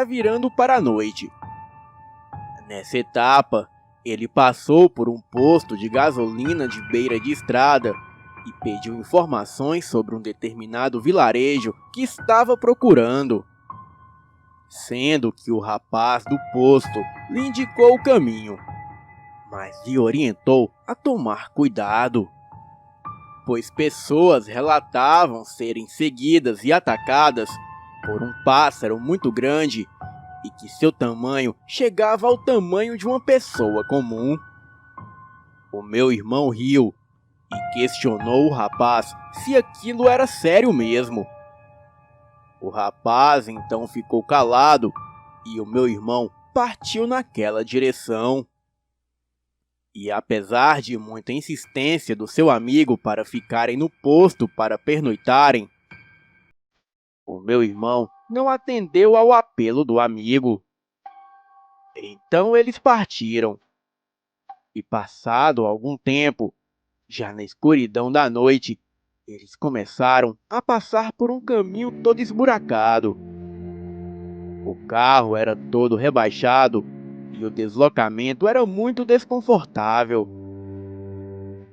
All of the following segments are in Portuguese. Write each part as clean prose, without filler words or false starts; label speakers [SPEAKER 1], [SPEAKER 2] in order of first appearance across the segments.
[SPEAKER 1] virando para a noite. Nessa etapa, ele passou por um posto de gasolina de beira de estrada e pediu informações sobre um determinado vilarejo que estava procurando. Sendo que o rapaz do posto lhe indicou o caminho, mas lhe orientou a tomar cuidado, pois pessoas relatavam serem seguidas e atacadas por um pássaro muito grande e que seu tamanho chegava ao tamanho de uma pessoa comum. O meu irmão riu e questionou o rapaz se aquilo era sério mesmo. O rapaz então ficou calado e o meu irmão partiu naquela direção. E apesar de muita insistência do seu amigo para ficarem no posto para pernoitarem, o meu irmão não atendeu ao apelo do amigo. Então eles partiram. E passado algum tempo, já na escuridão da noite, eles começaram a passar por um caminho todo esburacado. O carro era todo rebaixado e o deslocamento era muito desconfortável.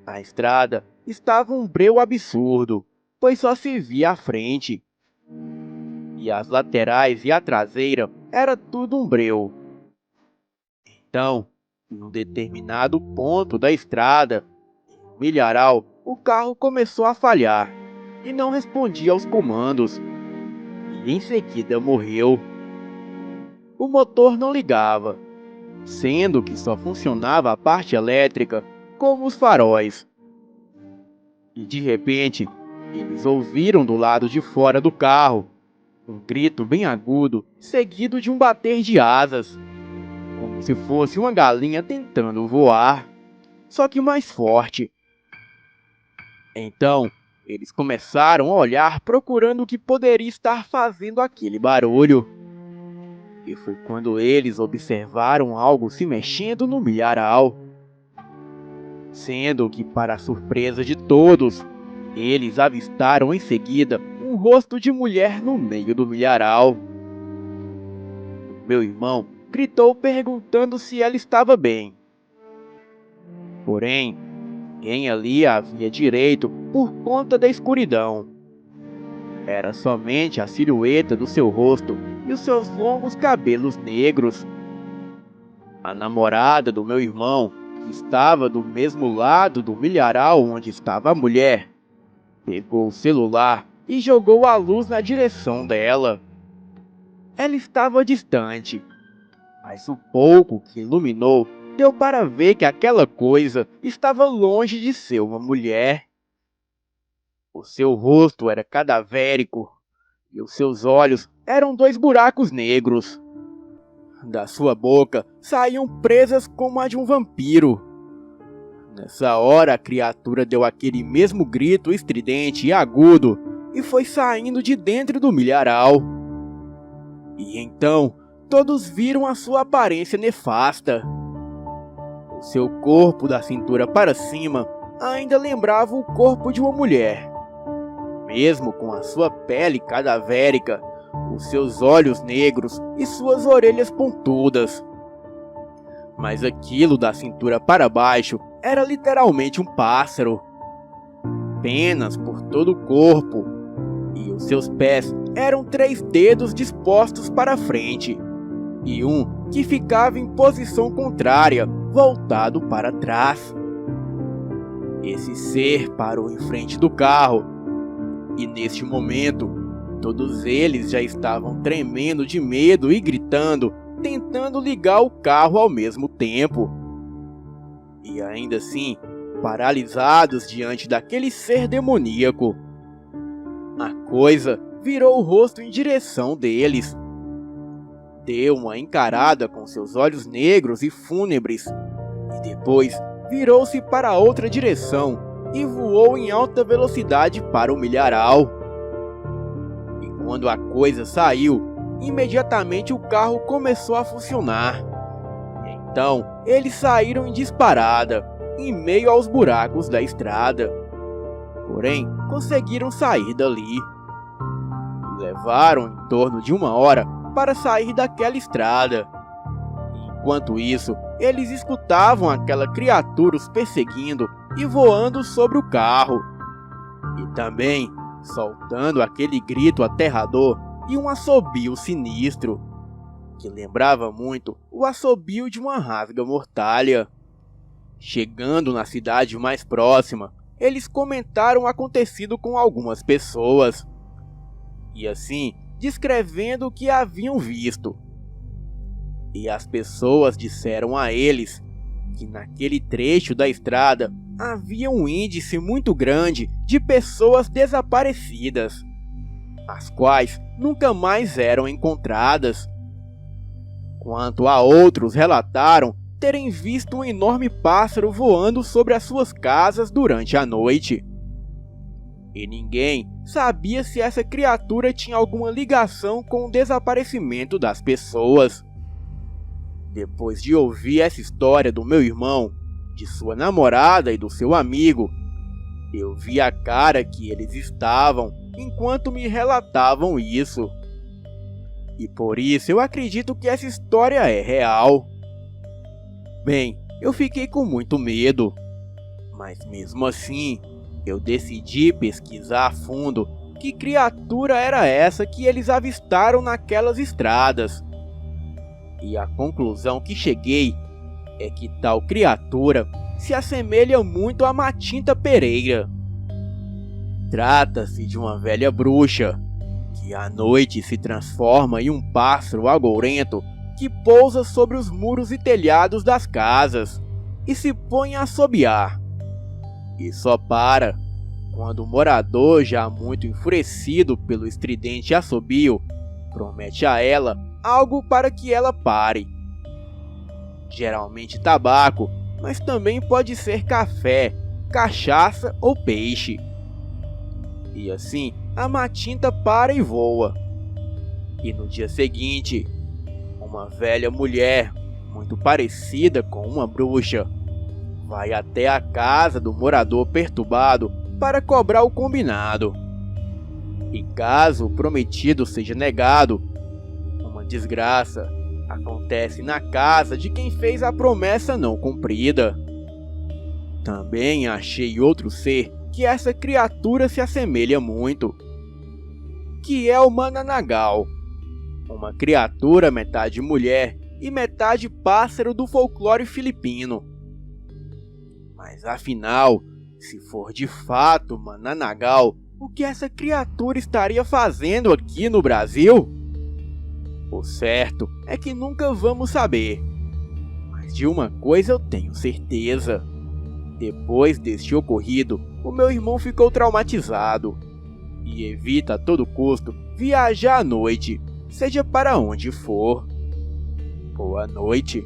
[SPEAKER 1] A estrada estava um breu absurdo, pois só se via a frente. E as laterais e a traseira era tudo um breu. Então, em um determinado ponto da estrada, em um milharal, o carro começou a falhar e não respondia aos comandos. E em seguida morreu. O motor não ligava, sendo que só funcionava a parte elétrica, como os faróis. E de repente, eles ouviram do lado de fora do carro um grito bem agudo, seguido de um bater de asas, como se fosse uma galinha tentando voar, só que mais forte. Então, eles começaram a olhar procurando o que poderia estar fazendo aquele barulho. E foi quando eles observaram algo se mexendo no milharal. Sendo que, para a surpresa de todos, eles avistaram em seguida um rosto de mulher no meio do milharal. Meu irmão gritou perguntando se ela estava bem. Porém, ninguém ali a via direito por conta da escuridão. Era somente a silhueta do seu rosto e os seus longos cabelos negros. A namorada do meu irmão, que estava do mesmo lado do milharal onde estava a mulher, pegou o celular e jogou a luz na direção dela. Ela estava distante, mas o pouco que iluminou deu para ver que aquela coisa estava longe de ser uma mulher. O seu rosto era cadavérico e os seus olhos eram 2 buracos negros. Da sua boca saíam presas como a de um vampiro. Nessa hora a criatura deu aquele mesmo grito estridente e agudo e foi saindo de dentro do milharal. E então todos viram a sua aparência nefasta. O seu corpo da cintura para cima ainda lembrava o corpo de uma mulher. Mesmo com a sua pele cadavérica, os seus olhos negros e suas orelhas pontudas. Mas aquilo da cintura para baixo era literalmente um pássaro. Penas por todo o corpo, e os seus pés eram 3 dedos dispostos para frente, e um que ficava em posição contrária, voltado para trás. Esse ser parou em frente do carro, e neste momento, todos eles já estavam tremendo de medo e gritando, tentando ligar o carro ao mesmo tempo. E ainda assim, paralisados diante daquele ser demoníaco. A coisa virou o rosto em direção deles. Deu uma encarada com seus olhos negros e fúnebres, e depois virou-se para outra direção e voou em alta velocidade para o milharal. E quando a coisa saiu, imediatamente o carro começou a funcionar. Então, eles saíram em disparada, em meio aos buracos da estrada. Porém, conseguiram sair dali. Levaram em torno de 1 hora para sair daquela estrada. Enquanto isso, eles escutavam aquela criatura os perseguindo e voando sobre o carro. E também soltando aquele grito aterrador e um assobio sinistro, que lembrava muito o assobio de uma rasga-mortalha. Chegando na cidade mais próxima, eles comentaram o acontecido com algumas pessoas, e assim descrevendo o que haviam visto. E as pessoas disseram a eles que naquele trecho da estrada havia um índice muito grande de pessoas desaparecidas, as quais nunca mais eram encontradas. Quanto a outros, relataram terem visto um enorme pássaro voando sobre as suas casas durante a noite. E ninguém sabia se essa criatura tinha alguma ligação com o desaparecimento das pessoas. Depois de ouvir essa história do meu irmão, de sua namorada e do seu amigo, eu vi a cara que eles estavam enquanto me relatavam isso. E por isso eu acredito que essa história é real. Bem, eu fiquei com muito medo, mas mesmo assim, eu decidi pesquisar a fundo que criatura era essa que eles avistaram naquelas estradas. E a conclusão que cheguei é que tal criatura se assemelha muito a Matinta Pereira. Trata-se de uma velha bruxa, que à noite se transforma em um pássaro agourento que pousa sobre os muros e telhados das casas e se põe a assobiar. E só para quando o morador, já muito enfurecido pelo estridente assobio, promete a ela algo para que ela pare. Geralmente tabaco, mas também pode ser café, cachaça ou peixe. E assim, a Matinta para e voa. E no dia seguinte, uma velha mulher, muito parecida com uma bruxa, vai até a casa do morador perturbado para cobrar o combinado. E caso o prometido seja negado, uma desgraça acontece na casa de quem fez a promessa não cumprida. Também achei outro ser que essa criatura se assemelha muito, que é o Mananagal, uma criatura metade mulher e metade pássaro do folclore filipino. Mas afinal, se for de fato Mananagal, o que essa criatura estaria fazendo aqui no Brasil? O certo é que nunca vamos saber. Mas de uma coisa eu tenho certeza. Depois deste ocorrido, o meu irmão ficou traumatizado e evita a todo custo viajar à noite, seja para onde for. Boa noite.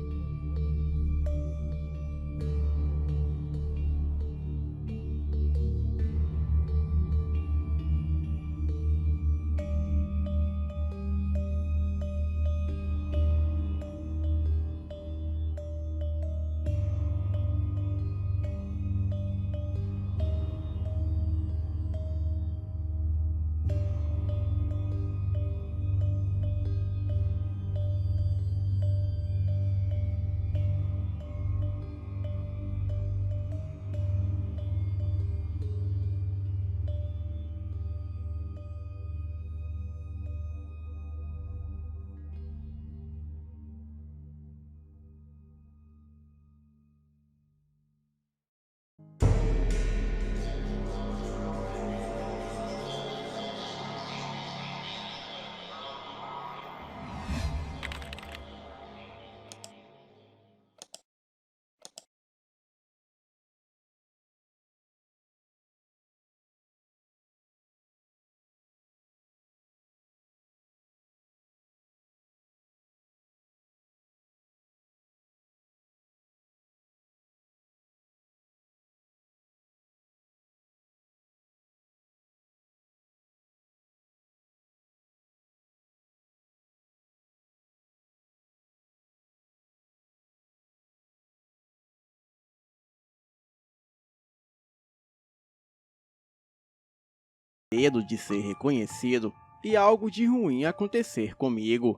[SPEAKER 1] Medo de ser reconhecido e algo de ruim acontecer comigo.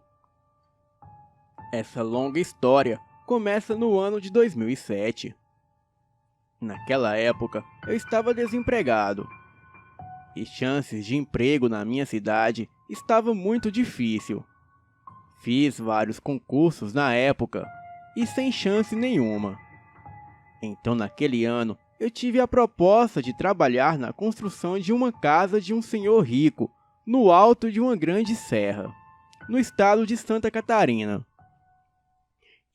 [SPEAKER 1] Essa longa história começa no ano de 2007. Naquela época, eu estava desempregado e chances de emprego na minha cidade estava muito difícil. Fiz vários concursos na época e sem chance nenhuma. Então, naquele ano, eu tive a proposta de trabalhar na construção de uma casa de um senhor rico no alto de uma grande serra, no estado de Santa Catarina.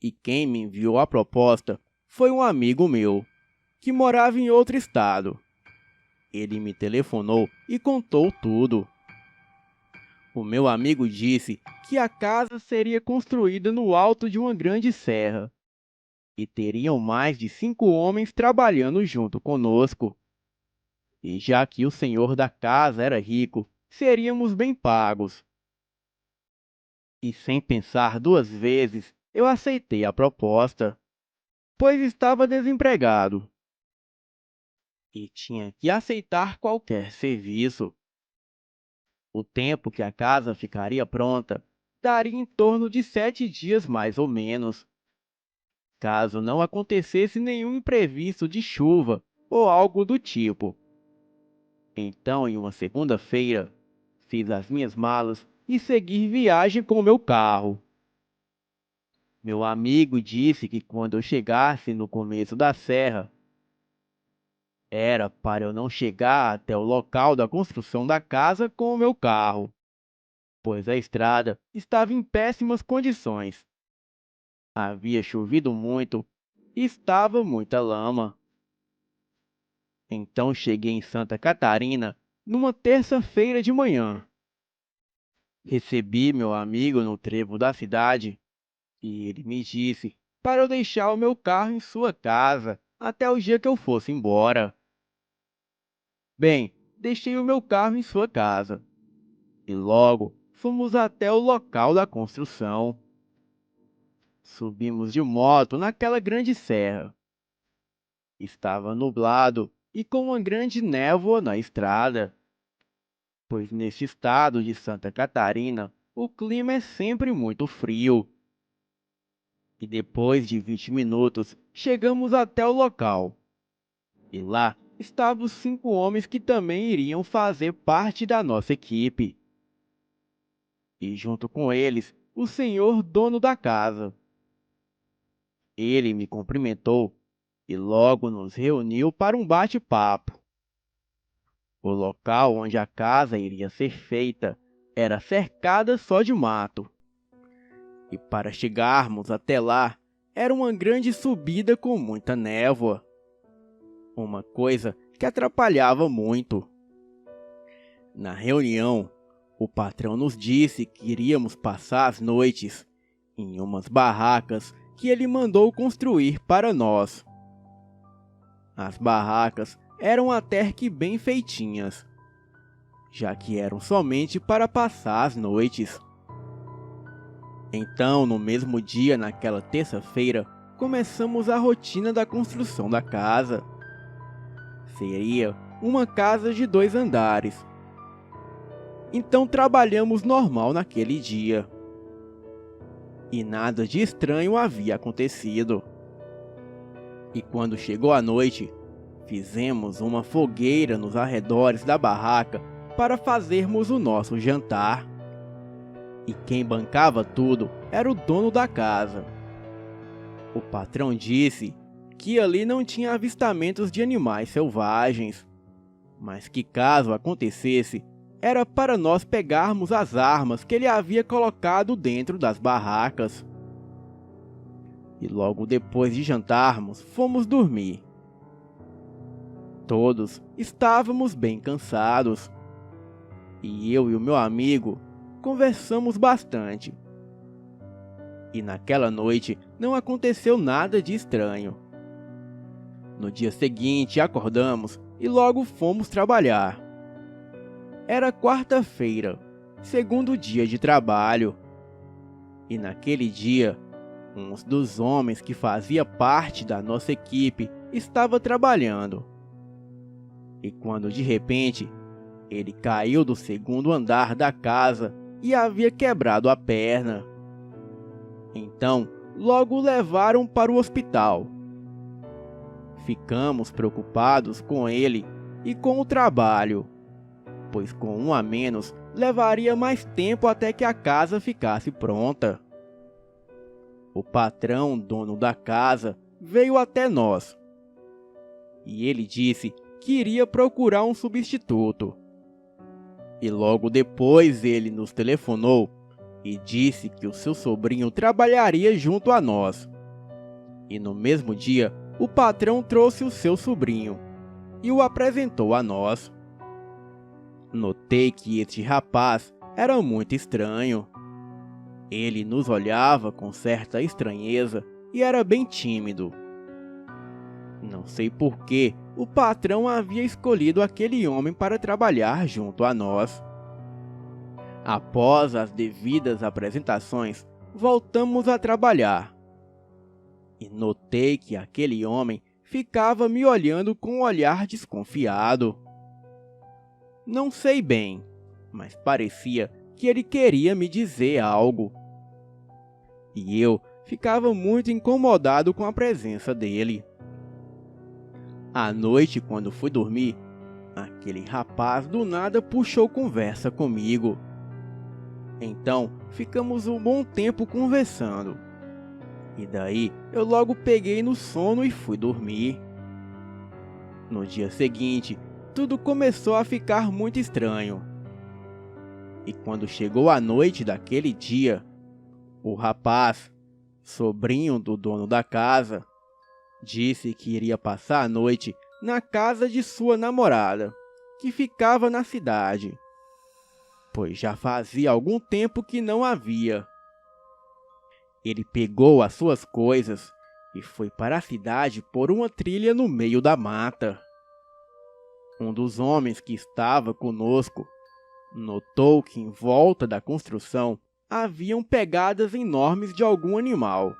[SPEAKER 1] E quem me enviou a proposta foi um amigo meu, que morava em outro estado. Ele me telefonou e contou tudo. O meu amigo disse que a casa seria construída no alto de uma grande serra e teriam mais de 5 homens trabalhando junto conosco. E já que o senhor da casa era rico, seríamos bem pagos. E sem pensar 2 vezes, eu aceitei a proposta, pois estava desempregado e tinha que aceitar qualquer serviço. O tempo que a casa ficaria pronta daria em torno de 7 dias mais ou menos, caso não acontecesse nenhum imprevisto de chuva ou algo do tipo. Então, em uma segunda-feira, fiz as minhas malas e segui viagem com meu carro. Meu amigo disse que quando eu chegasse no começo da serra, era para eu não chegar até o local da construção da casa com o meu carro, pois a estrada estava em péssimas condições. Havia chovido muito e estava muita lama. Então cheguei em Santa Catarina numa terça-feira de manhã. Recebi meu amigo no trevo da cidade e ele me disse para eu deixar o meu carro em sua casa até o dia que eu fosse embora. Bem, deixei o meu carro em sua casa e logo fomos até o local da construção. Subimos de moto naquela grande serra. Estava nublado e com uma grande névoa na estrada, pois neste estado de Santa Catarina o clima é sempre muito frio. E depois de 20 minutos, chegamos até o local. E lá estavam os 5 homens que também iriam fazer parte da nossa equipe. E junto com eles, o senhor dono da casa. Ele me cumprimentou e logo nos reuniu para um bate-papo. O local onde a casa iria ser feita era cercada só de mato. E para chegarmos até lá, era uma grande subida com muita névoa. Uma coisa que atrapalhava muito. Na reunião, o patrão nos disse que iríamos passar as noites em umas barracas que ele mandou construir para nós. As barracas eram até que bem feitinhas, já que eram somente para passar as noites. Então, no mesmo dia, naquela terça-feira, começamos a rotina da construção da casa. Seria uma casa de 2 andares. Então trabalhamos normal naquele dia. E nada de estranho havia acontecido. E quando chegou a noite, fizemos uma fogueira nos arredores da barraca para fazermos o nosso jantar. E quem bancava tudo era o dono da casa. O patrão disse que ali não tinha avistamentos de animais selvagens, mas que caso acontecesse, era para nós pegarmos as armas que ele havia colocado dentro das barracas. E logo depois de jantarmos, fomos dormir. Todos estávamos bem cansados, e eu e o meu amigo conversamos bastante. E naquela noite não aconteceu nada de estranho. No dia seguinte acordamos e logo fomos trabalhar. Era quarta-feira, segundo dia de trabalho. E naquele dia, um dos homens que fazia parte da nossa equipe estava trabalhando. E quando de repente, ele caiu do segundo andar da casa e havia quebrado a perna. Então, logo o levaram para o hospital. Ficamos preocupados com ele e com o trabalho, pois com um a menos levaria mais tempo até que a casa ficasse pronta. O patrão, dono da casa, veio até nós e ele disse que iria procurar um substituto. E logo depois ele nos telefonou e disse que o seu sobrinho trabalharia junto a nós. E no mesmo dia, o patrão trouxe o seu sobrinho e o apresentou a nós. Notei que este rapaz era muito estranho. Ele nos olhava com certa estranheza e era bem tímido. Não sei por que o patrão havia escolhido aquele homem para trabalhar junto a nós. Após as devidas apresentações, voltamos a trabalhar. E notei que aquele homem ficava me olhando com um olhar desconfiado. Não sei bem, mas parecia que ele queria me dizer algo. E eu ficava muito incomodado com a presença dele. À noite, quando fui dormir, aquele rapaz do nada puxou conversa comigo. Então, ficamos um bom tempo conversando. E daí, eu logo peguei no sono e fui dormir. No dia seguinte, tudo começou a ficar muito estranho. E quando chegou a noite daquele dia, o rapaz, sobrinho do dono da casa, disse que iria passar a noite na casa de sua namorada, que ficava na cidade, pois já fazia algum tempo que não a via. Ele pegou as suas coisas e foi para a cidade por uma trilha no meio da mata. Um dos homens que estava conosco notou que em volta da construção haviam pegadas enormes de algum animal,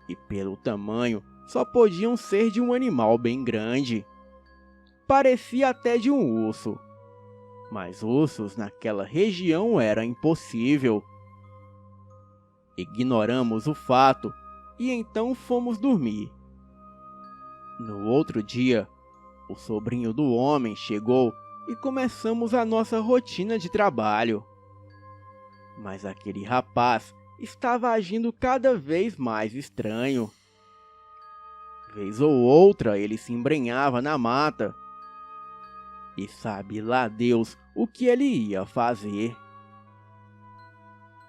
[SPEAKER 1] e pelo tamanho só podiam ser de um animal bem grande. Parecia até de um urso, mas ursos naquela região era impossível. Ignoramos o fato e então fomos dormir. No outro dia, o sobrinho do homem chegou e começamos a nossa rotina de trabalho. Mas aquele rapaz estava agindo cada vez mais estranho. Vez ou outra ele se embrenhava na mata. E sabe lá Deus o que ele ia fazer.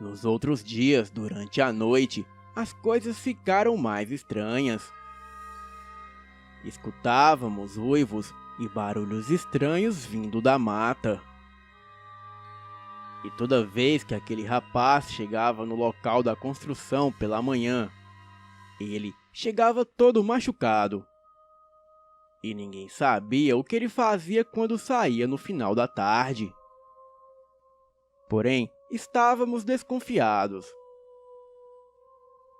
[SPEAKER 1] Nos outros dias, durante a noite, as coisas ficaram mais estranhas. Escutávamos uivos e barulhos estranhos vindo da mata. E toda vez que aquele rapaz chegava no local da construção pela manhã, ele chegava todo machucado. E ninguém sabia o que ele fazia quando saía no final da tarde. Porém, estávamos desconfiados,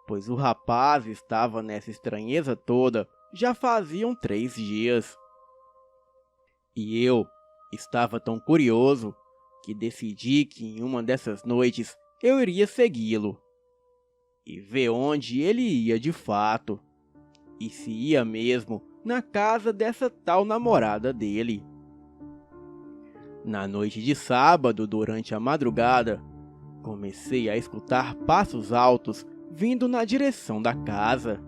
[SPEAKER 1] pois o rapaz estava nessa estranheza toda já faziam 3 dias. E eu estava tão curioso que decidi que em uma dessas noites eu iria segui-lo e ver onde ele ia de fato, e se ia mesmo na casa dessa tal namorada dele. Na noite de sábado, durante a madrugada, comecei a escutar passos altos vindo na direção da casa.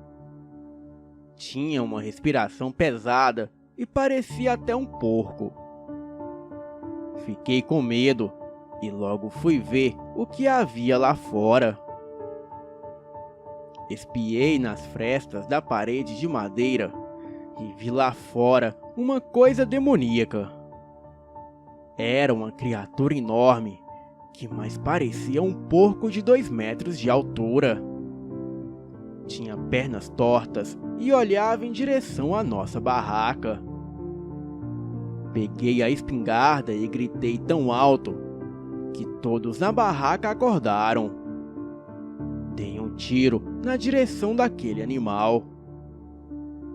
[SPEAKER 1] Tinha uma respiração pesada e parecia até um porco. Fiquei com medo e logo fui ver o que havia lá fora. Espiei nas frestas da parede de madeira e vi lá fora uma coisa demoníaca. Era uma criatura enorme, que mais parecia um porco de 2 metros de altura. Tinha pernas tortas e olhava em direção à nossa barraca. Peguei a espingarda e gritei tão alto que todos na barraca acordaram. Dei um tiro na direção daquele animal.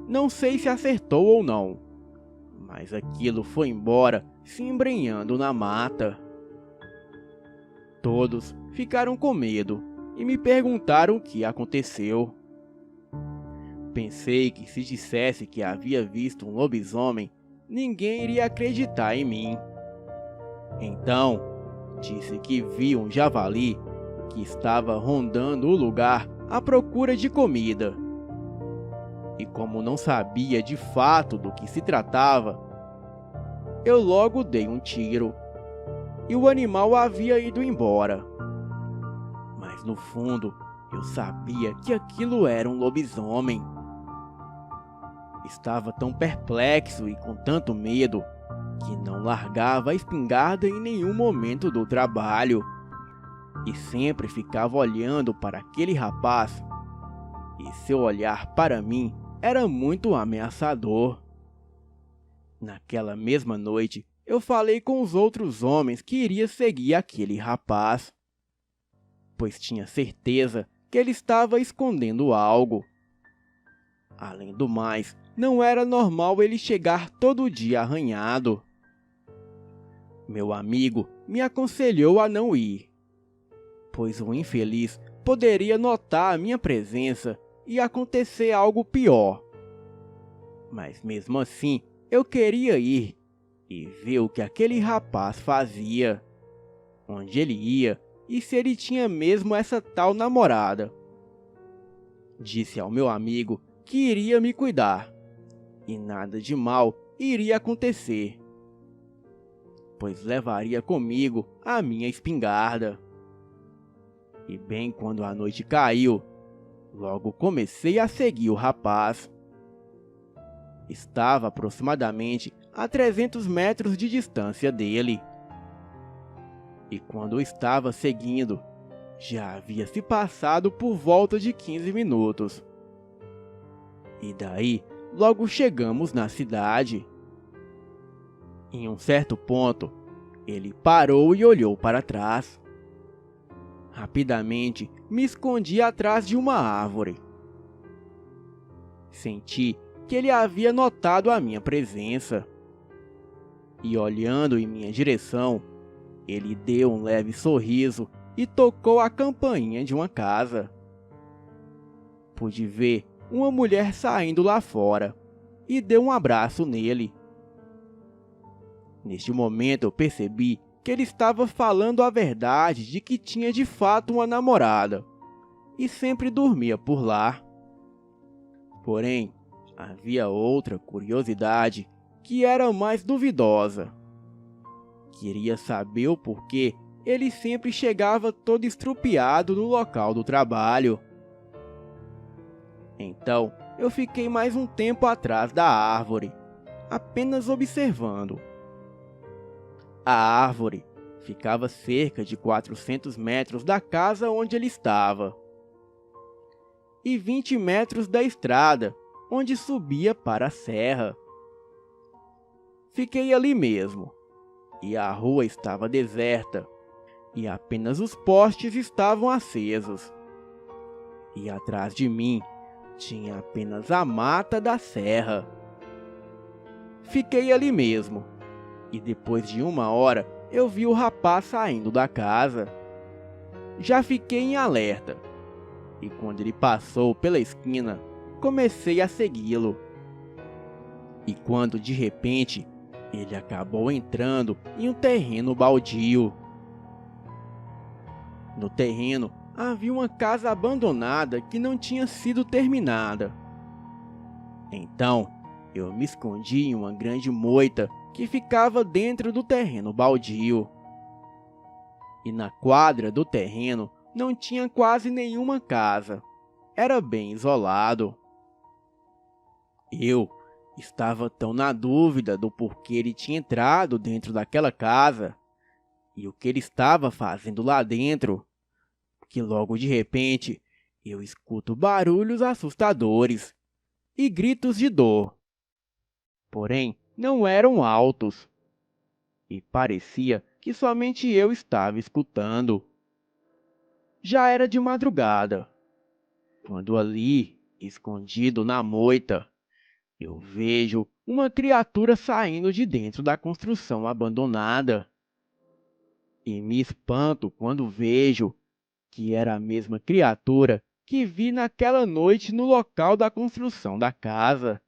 [SPEAKER 1] Não sei se acertou ou não, mas aquilo foi embora se embrenhando na mata. Todos ficaram com medo e me perguntaram o que aconteceu. Pensei que se dissesse que havia visto um lobisomem, ninguém iria acreditar em mim. Então, disse que vi um javali que estava rondando o lugar à procura de comida. E como não sabia de fato do que se tratava, eu logo dei um tiro e o animal havia ido embora. Mas no fundo, eu sabia que aquilo era um lobisomem. Estava tão perplexo e com tanto medo que não largava a espingarda em nenhum momento do trabalho e sempre ficava olhando para aquele rapaz, e seu olhar para mim era muito ameaçador. Naquela mesma noite, eu falei com os outros homens que iria seguir aquele rapaz, pois tinha certeza que ele estava escondendo algo. Além do mais, não era normal ele chegar todo dia arranhado. Meu amigo me aconselhou a não ir, pois o infeliz poderia notar a minha presença e acontecer algo pior. Mas mesmo assim, eu queria ir e ver o que aquele rapaz fazia, onde ele ia e se ele tinha mesmo essa tal namorada. Disse ao meu amigo que iria me cuidar e nada de mal iria acontecer, pois levaria comigo a minha espingarda. E bem quando a noite caiu, logo comecei a seguir o rapaz. Estava aproximadamente a 300 metros de distância dele. E quando eu estava seguindo, já havia se passado por volta de 15 minutos. E daí, logo chegamos na cidade. Em um certo ponto, ele parou e olhou para trás. Rapidamente, me escondi atrás de uma árvore. Senti que ele havia notado a minha presença. E olhando em minha direção, ele deu um leve sorriso e tocou a campainha de uma casa. Pude ver uma mulher saindo lá fora e deu um abraço nele. Neste momento eu percebi que ele estava falando a verdade de que tinha de fato uma namorada e sempre dormia por lá. Porém, havia outra curiosidade que era mais duvidosa. Queria saber o porquê ele sempre chegava todo estrupiado no local do trabalho. Então, eu fiquei mais um tempo atrás da árvore, apenas observando. A árvore ficava cerca de 400 metros da casa onde ele estava, e 20 metros da estrada, onde subia para a serra. Fiquei ali mesmo, e a rua estava deserta, e apenas os postes estavam acesos. E atrás de mim, tinha apenas a mata da serra. Fiquei ali mesmo, e depois de 1 hora, eu vi o rapaz saindo da casa. Já fiquei em alerta, e quando ele passou pela esquina, comecei a segui-lo. E quando de repente, ele acabou entrando em um terreno baldio. No terreno, havia uma casa abandonada que não tinha sido terminada. Então, eu me escondi em uma grande moita que ficava dentro do terreno baldio. E na quadra do terreno não tinha quase nenhuma casa. Era bem isolado. Eu estava tão na dúvida do porquê ele tinha entrado dentro daquela casa e o que ele estava fazendo lá dentro, que logo de repente eu escuto barulhos assustadores e gritos de dor. Porém, não eram altos, e parecia que somente eu estava escutando. Já era de madrugada, quando ali, escondido na moita, eu vejo uma criatura saindo de dentro da construção abandonada. E me espanto quando vejo que era a mesma criatura que vi naquela noite no local da construção da casa.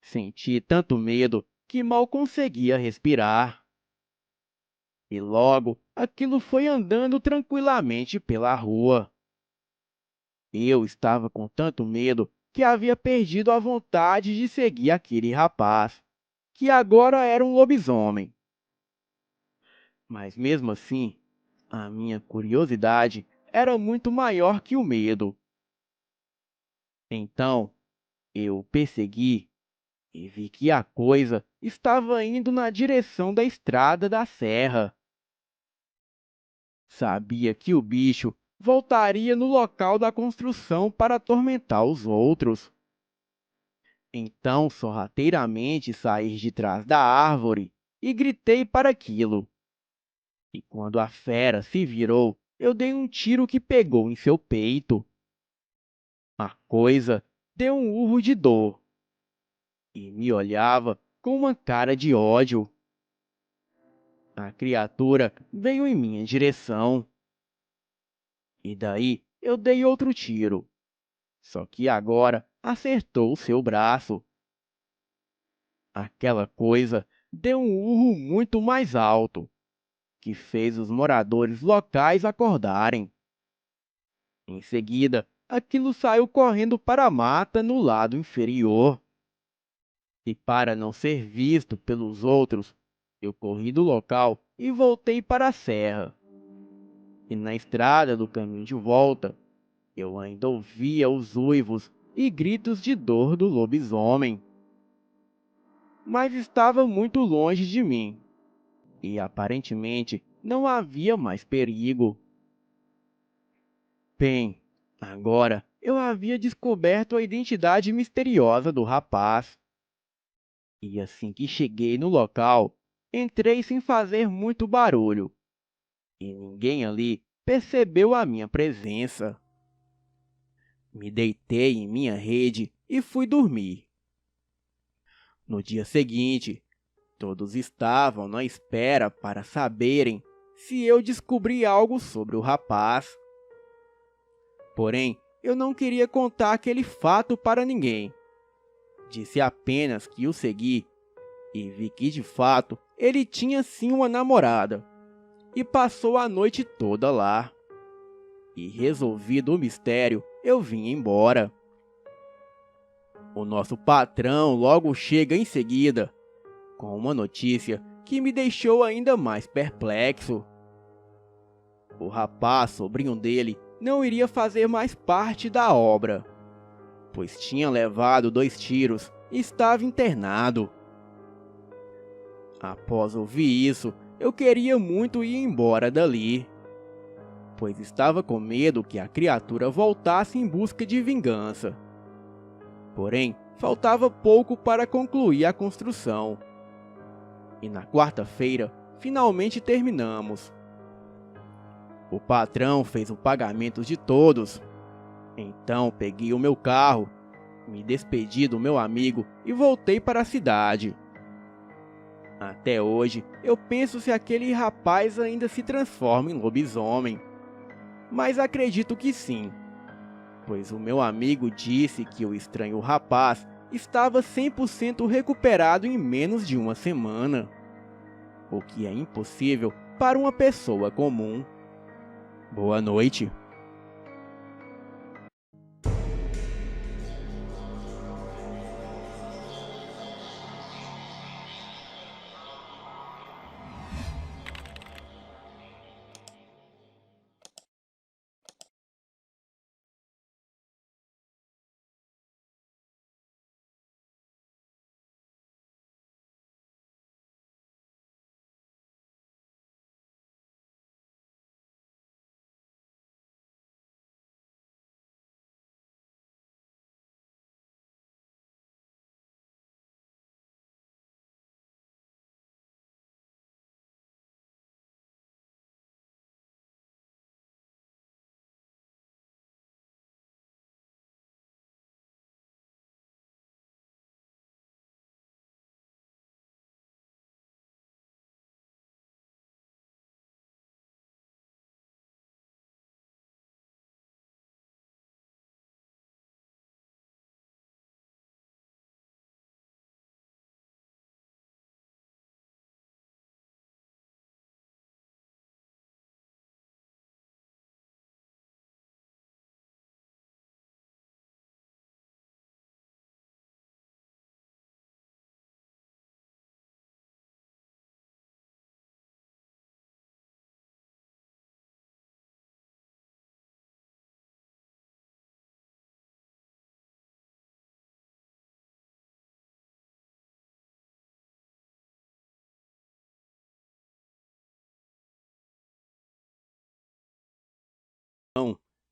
[SPEAKER 1] Senti tanto medo que mal conseguia respirar. E logo aquilo foi andando tranquilamente pela rua. Eu estava com tanto medo que havia perdido a vontade de seguir aquele rapaz, que agora era um lobisomem. Mas mesmo assim, a minha curiosidade era muito maior que o medo. Então, eu o persegui e vi que a coisa estava indo na direção da estrada da serra. Sabia que o bicho voltaria no local da construção para atormentar os outros. Então, sorrateiramente saí de trás da árvore e gritei para aquilo. E quando a fera se virou, eu dei um tiro que pegou em seu peito. A coisa deu um urro de dor e me olhava com uma cara de ódio. A criatura veio em minha direção. E daí eu dei outro tiro, só que agora acertou o seu braço. Aquela coisa deu um urro muito mais alto, que fez os moradores locais acordarem. Em seguida, aquilo saiu correndo para a mata no lado inferior. E para não ser visto pelos outros, eu corri do local e voltei para a serra. E na estrada do caminho de volta, eu ainda ouvia os uivos e gritos de dor do lobisomem. Mas estava muito longe de mim, e aparentemente não havia mais perigo. Bem, agora eu havia descoberto a identidade misteriosa do rapaz. E assim que cheguei no local, entrei sem fazer muito barulho, e ninguém ali percebeu a minha presença. Me deitei em minha rede e fui dormir. No dia seguinte, todos estavam na espera para saberem se eu descobri algo sobre o rapaz. Porém, eu não queria contar aquele fato para ninguém. Disse apenas que o segui e vi que, de fato, ele tinha sim uma namorada e passou a noite toda lá. E resolvido o mistério, eu vim embora. O nosso patrão logo chega em seguida, com uma notícia que me deixou ainda mais perplexo. O rapaz, sobrinho dele, não iria fazer mais parte da obra, pois tinha levado 2 tiros e estava internado. Após ouvir isso, eu queria muito ir embora dali, pois estava com medo que a criatura voltasse em busca de vingança. Porém, faltava pouco para concluir a construção. E na quarta-feira, finalmente terminamos. O patrão fez o pagamento de todos. Então peguei o meu carro, me despedi do meu amigo e voltei para a cidade. Até hoje, eu penso se aquele rapaz ainda se transforma em lobisomem. Mas acredito que sim, pois o meu amigo disse que o estranho rapaz estava 100% recuperado em menos de uma semana, o que é impossível para uma pessoa comum. Boa noite.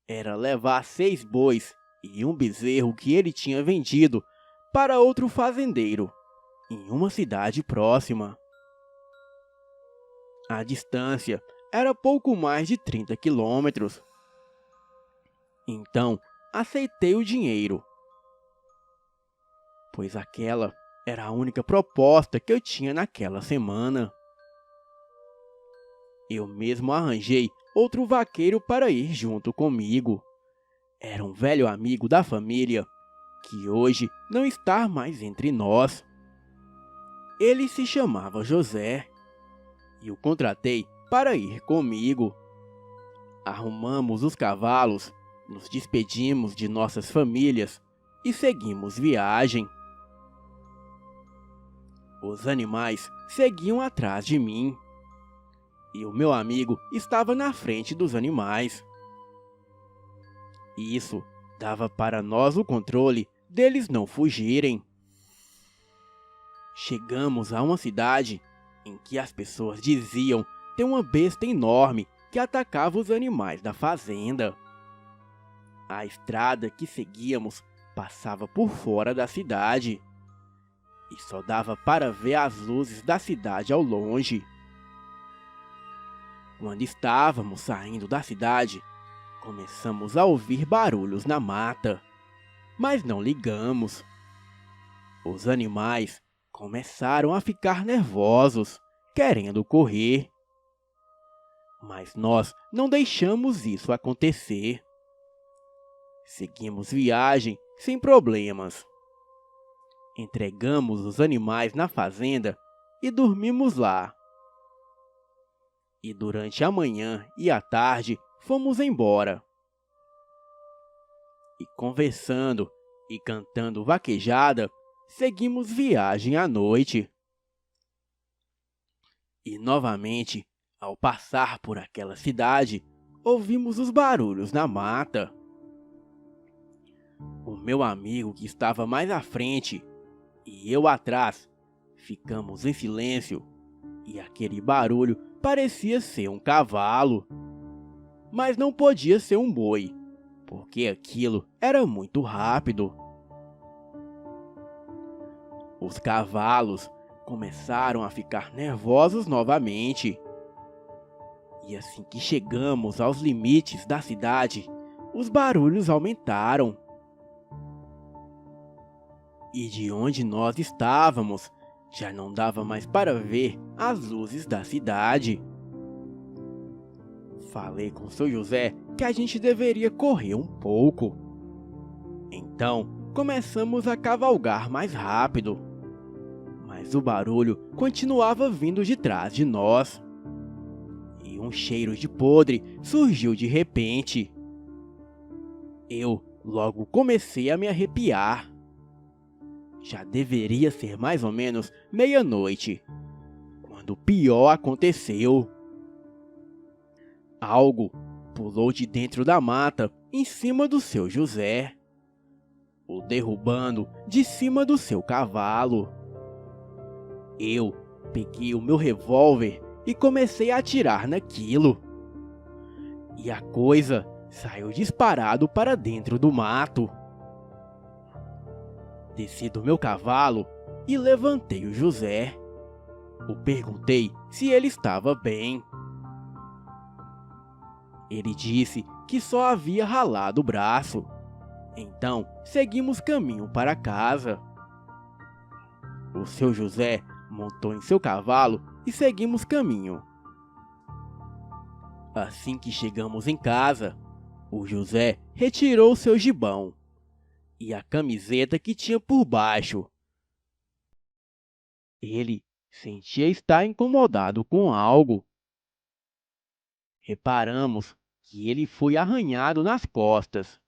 [SPEAKER 1] era levar 6 bois e um bezerro que ele tinha vendido para outro fazendeiro em uma cidade próxima. A distância era pouco mais de 30 quilômetros. Então, aceitei o dinheiro, pois aquela era a única proposta que eu tinha naquela semana. Eu mesmo arranjei outro vaqueiro para ir junto comigo. Era um velho amigo da família, que hoje não está mais entre nós. Ele se chamava José, e o contratei para ir comigo. Arrumamos os cavalos, nos despedimos de nossas famílias e seguimos viagem. Os animais seguiam atrás de mim, e o meu amigo estava na frente dos animais. Isso dava para nós o controle deles não fugirem. Chegamos a uma cidade em que as pessoas diziam ter uma besta enorme que atacava os animais da fazenda. A estrada que seguíamos passava por fora da cidade e só dava para ver as luzes da cidade ao longe. Quando estávamos saindo da cidade, começamos a ouvir barulhos na mata, mas não ligamos. Os animais começaram a ficar nervosos, querendo correr. Mas nós não deixamos isso acontecer. Seguimos viagem sem problemas. Entregamos os animais na fazenda e dormimos lá. E durante a manhã e a tarde fomos embora. E conversando e cantando vaquejada, seguimos viagem à noite. E novamente, ao passar por aquela cidade, ouvimos os barulhos na mata. O meu amigo que estava mais à frente e eu atrás, ficamos em silêncio e aquele barulho parecia ser um cavalo. Mas não podia ser um boi, porque aquilo era muito rápido. Os cavalos começaram a ficar nervosos novamente. E assim que chegamos aos limites da cidade, os barulhos aumentaram. E de onde nós estávamos, já não dava mais para ver as luzes da cidade. Falei com o seu José que a gente deveria correr um pouco. Então, começamos a cavalgar mais rápido. Mas o barulho continuava vindo de trás de nós. E um cheiro de podre surgiu de repente. Eu logo comecei a me arrepiar. Já deveria ser mais ou menos meia-noite, quando o pior aconteceu. Algo pulou de dentro da mata em cima do seu José, o derrubando de cima do seu cavalo. Eu peguei o meu revólver e comecei a atirar naquilo. E a coisa saiu disparado para dentro do mato. Desci do meu cavalo e levantei o José. O perguntei se ele estava bem. Ele disse que só havia ralado o braço. Então, seguimos caminho para casa. O seu José montou em seu cavalo e seguimos caminho. Assim que chegamos em casa, o José retirou seu gibão e a camiseta que tinha por baixo. Ele sentia estar incomodado com algo. Reparamos que ele foi arranhado nas costas.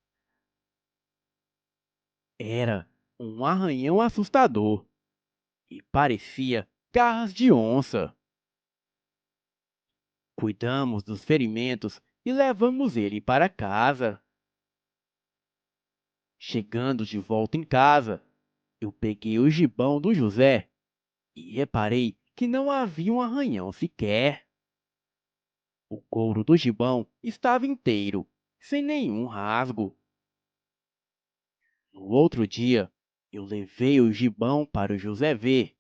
[SPEAKER 1] Era um arranhão assustador e parecia garras de onça. Cuidamos dos ferimentos e levamos ele para casa. Chegando de volta em casa, eu peguei o gibão do José e reparei que não havia um arranhão sequer. O couro do gibão estava inteiro, sem nenhum rasgo. No outro dia, eu levei o gibão para o José ver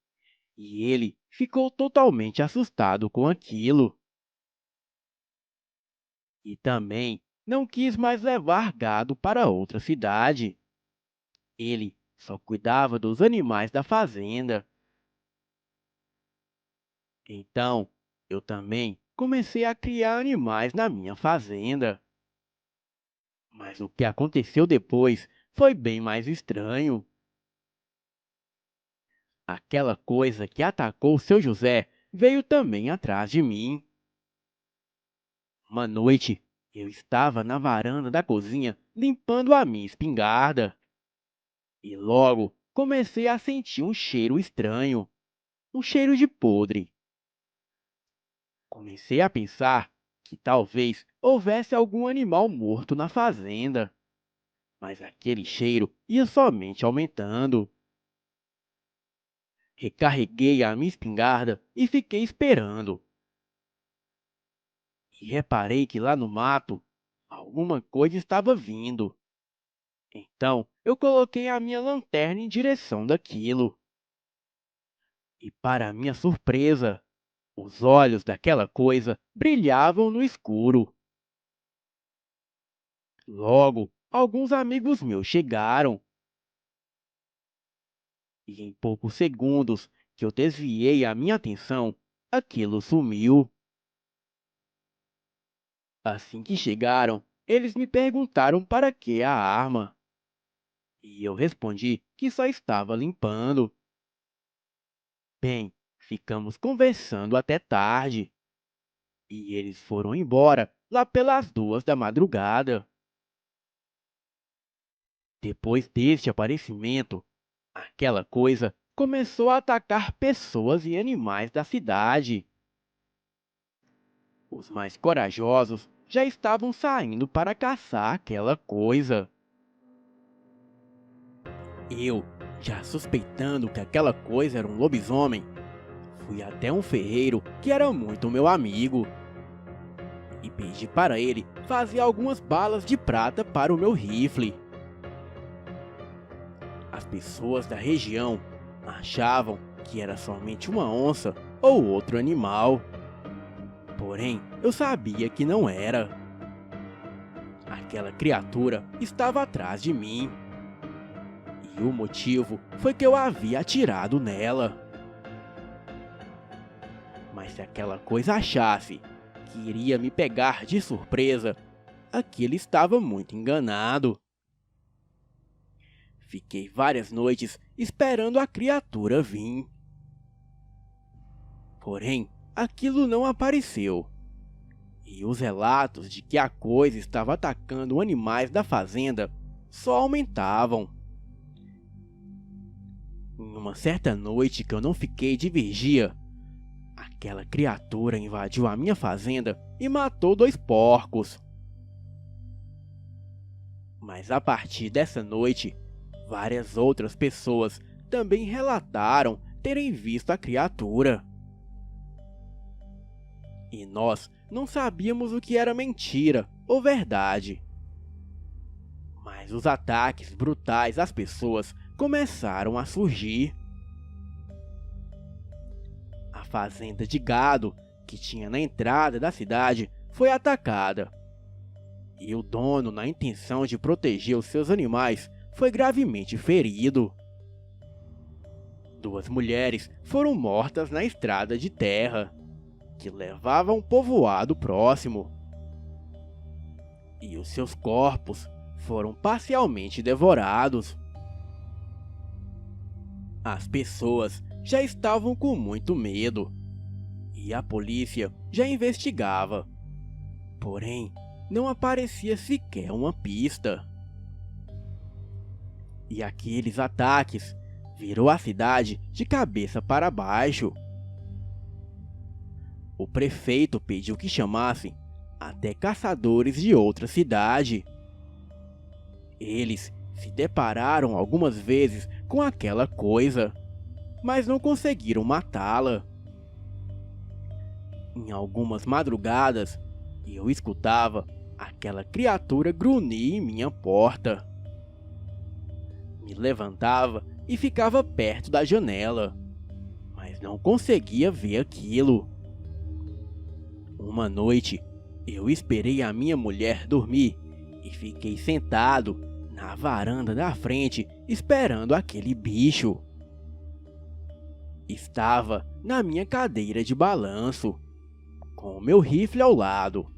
[SPEAKER 1] e ele ficou totalmente assustado com aquilo. E também não quis mais levar gado para outra cidade. Ele só cuidava dos animais da fazenda. Então, eu também comecei a criar animais na minha fazenda. Mas o que aconteceu depois foi bem mais estranho. Aquela coisa que atacou o seu José veio também atrás de mim. Uma noite, eu estava na varanda da cozinha limpando a minha espingarda. E logo comecei a sentir um cheiro estranho, um cheiro de podre. Comecei a pensar que talvez houvesse algum animal morto na fazenda, mas aquele cheiro ia somente aumentando. Recarreguei a minha espingarda e fiquei esperando. E reparei que lá no mato alguma coisa estava vindo. Então eu coloquei a minha lanterna em direção daquilo. E para minha surpresa, os olhos daquela coisa brilhavam no escuro. Logo, alguns amigos meus chegaram, e em poucos segundos que eu desviei a minha atenção, aquilo sumiu. Assim que chegaram, eles me perguntaram para que a arma, e eu respondi que só estava limpando. Bem, ficamos conversando até tarde, e eles foram embora lá pelas 2 da madrugada. Depois deste aparecimento, aquela coisa começou a atacar pessoas e animais da cidade. Os mais corajosos já estavam saindo para caçar aquela coisa. Eu, já suspeitando que aquela coisa era um lobisomem, fui até um ferreiro que era muito meu amigo e pedi para ele fazer algumas balas de prata para o meu rifle. As pessoas da região achavam que era somente uma onça ou outro animal. Porém, eu sabia que não era. Aquela criatura estava atrás de mim. E o motivo foi que eu havia atirado nela. Mas se aquela coisa achasse que iria me pegar de surpresa, aquilo estava muito enganado. Fiquei várias noites esperando a criatura vir. Porém, aquilo não apareceu. E os relatos de que a coisa estava atacando animais da fazenda só aumentavam. Em uma certa noite que eu não fiquei de vigia, aquela criatura invadiu a minha fazenda e matou 2 porcos. Mas a partir dessa noite, várias outras pessoas também relataram terem visto a criatura. E nós não sabíamos o que era mentira ou verdade. Mas os ataques brutais às pessoas começaram a surgir. A fazenda de gado que tinha na entrada da cidade foi atacada. E o dono, na intenção de proteger os seus animais, foi gravemente ferido. 2 mulheres foram mortas na estrada de terra, que levava a um povoado próximo. E os seus corpos foram parcialmente devorados. As pessoas já estavam com muito medo, e a polícia já investigava. Porém, não aparecia sequer uma pista. E aqueles ataques virou a cidade de cabeça para baixo. O prefeito pediu que chamassem até caçadores de outra cidade. Eles se depararam algumas vezes com aquela coisa, mas não conseguiram matá-la. Em algumas madrugadas, eu escutava a aquela criatura grunhia em minha porta. Me levantava e ficava perto da janela, mas não conseguia ver aquilo. Uma noite, eu esperei a minha mulher dormir e fiquei sentado na varanda da frente esperando aquele bicho. Estava na minha cadeira de balanço, com o meu rifle ao lado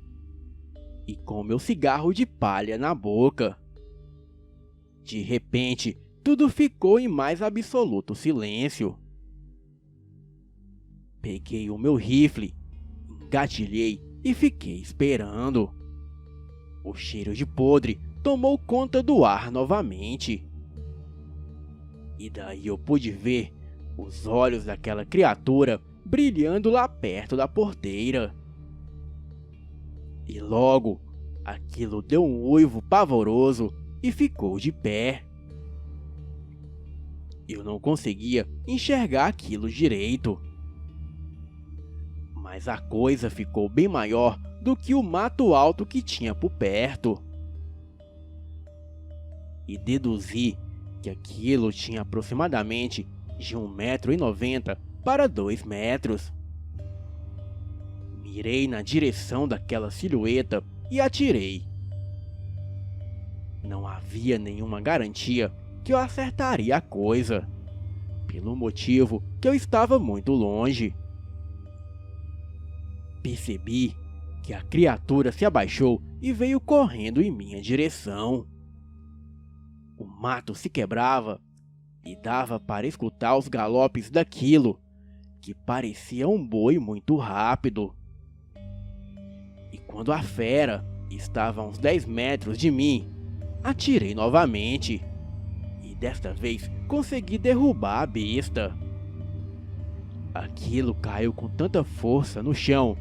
[SPEAKER 1] e com meu cigarro de palha na boca. De repente, tudo ficou em mais absoluto silêncio. Peguei o meu rifle, engatilhei e fiquei esperando. O cheiro de podre tomou conta do ar novamente. E daí eu pude ver os olhos daquela criatura brilhando lá perto da porteira. E logo, aquilo deu um uivo pavoroso e ficou de pé. Eu não conseguia enxergar aquilo direito. Mas a coisa ficou bem maior do que o mato alto que tinha por perto. E deduzi que aquilo tinha aproximadamente de 1,90 m para 2 metros. Mirei na direção daquela silhueta e atirei. Não havia nenhuma garantia que eu acertaria a coisa, pelo motivo que eu estava muito longe. Percebi que a criatura se abaixou e veio correndo em minha direção. O mato se quebrava e dava para escutar os galopes daquilo, que parecia um boi muito rápido. E quando a fera estava a uns 10 metros de mim, atirei novamente. E desta vez consegui derrubar a besta. Aquilo caiu com tanta força no chão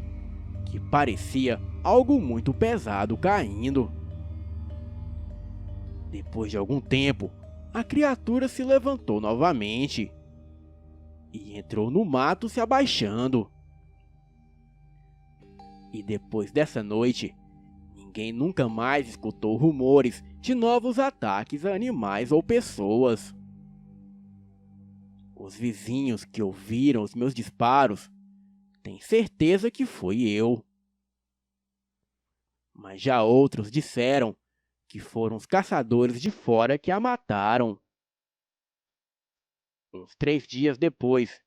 [SPEAKER 1] que parecia algo muito pesado caindo. Depois de algum tempo, a criatura se levantou novamente e entrou no mato se abaixando. E depois dessa noite, ninguém nunca mais escutou rumores de novos ataques a animais ou pessoas. Os vizinhos que ouviram os meus disparos têm certeza que foi eu. Mas já outros disseram que foram os caçadores de fora que a mataram. Uns 3 dias depois,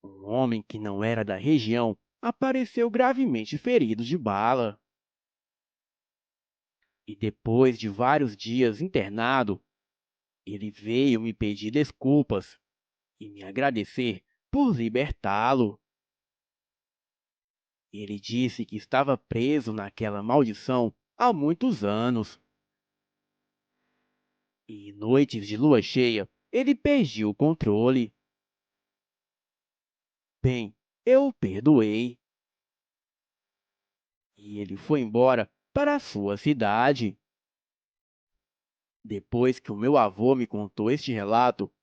[SPEAKER 1] um homem que não era da região apareceu gravemente ferido de bala. E depois de vários dias internado, ele veio me pedir desculpas e me agradecer por libertá-lo. Ele disse que estava preso naquela maldição há muitos anos. E em noites de lua cheia, ele perdia o controle. Bem, eu o perdoei. E ele foi embora para a sua cidade. Depois que o meu avô me contou este relato,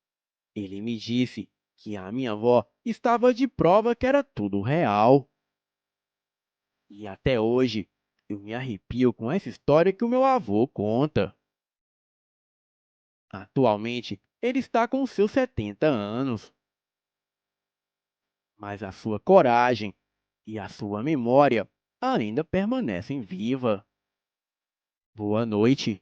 [SPEAKER 1] ele me disse que a minha avó estava de prova que era tudo real. E até hoje eu me arrepio com essa história que o meu avô conta. Atualmente ele está com seus 70 anos, mas a sua coragem e a sua memória ainda permanecem vivas. Boa noite.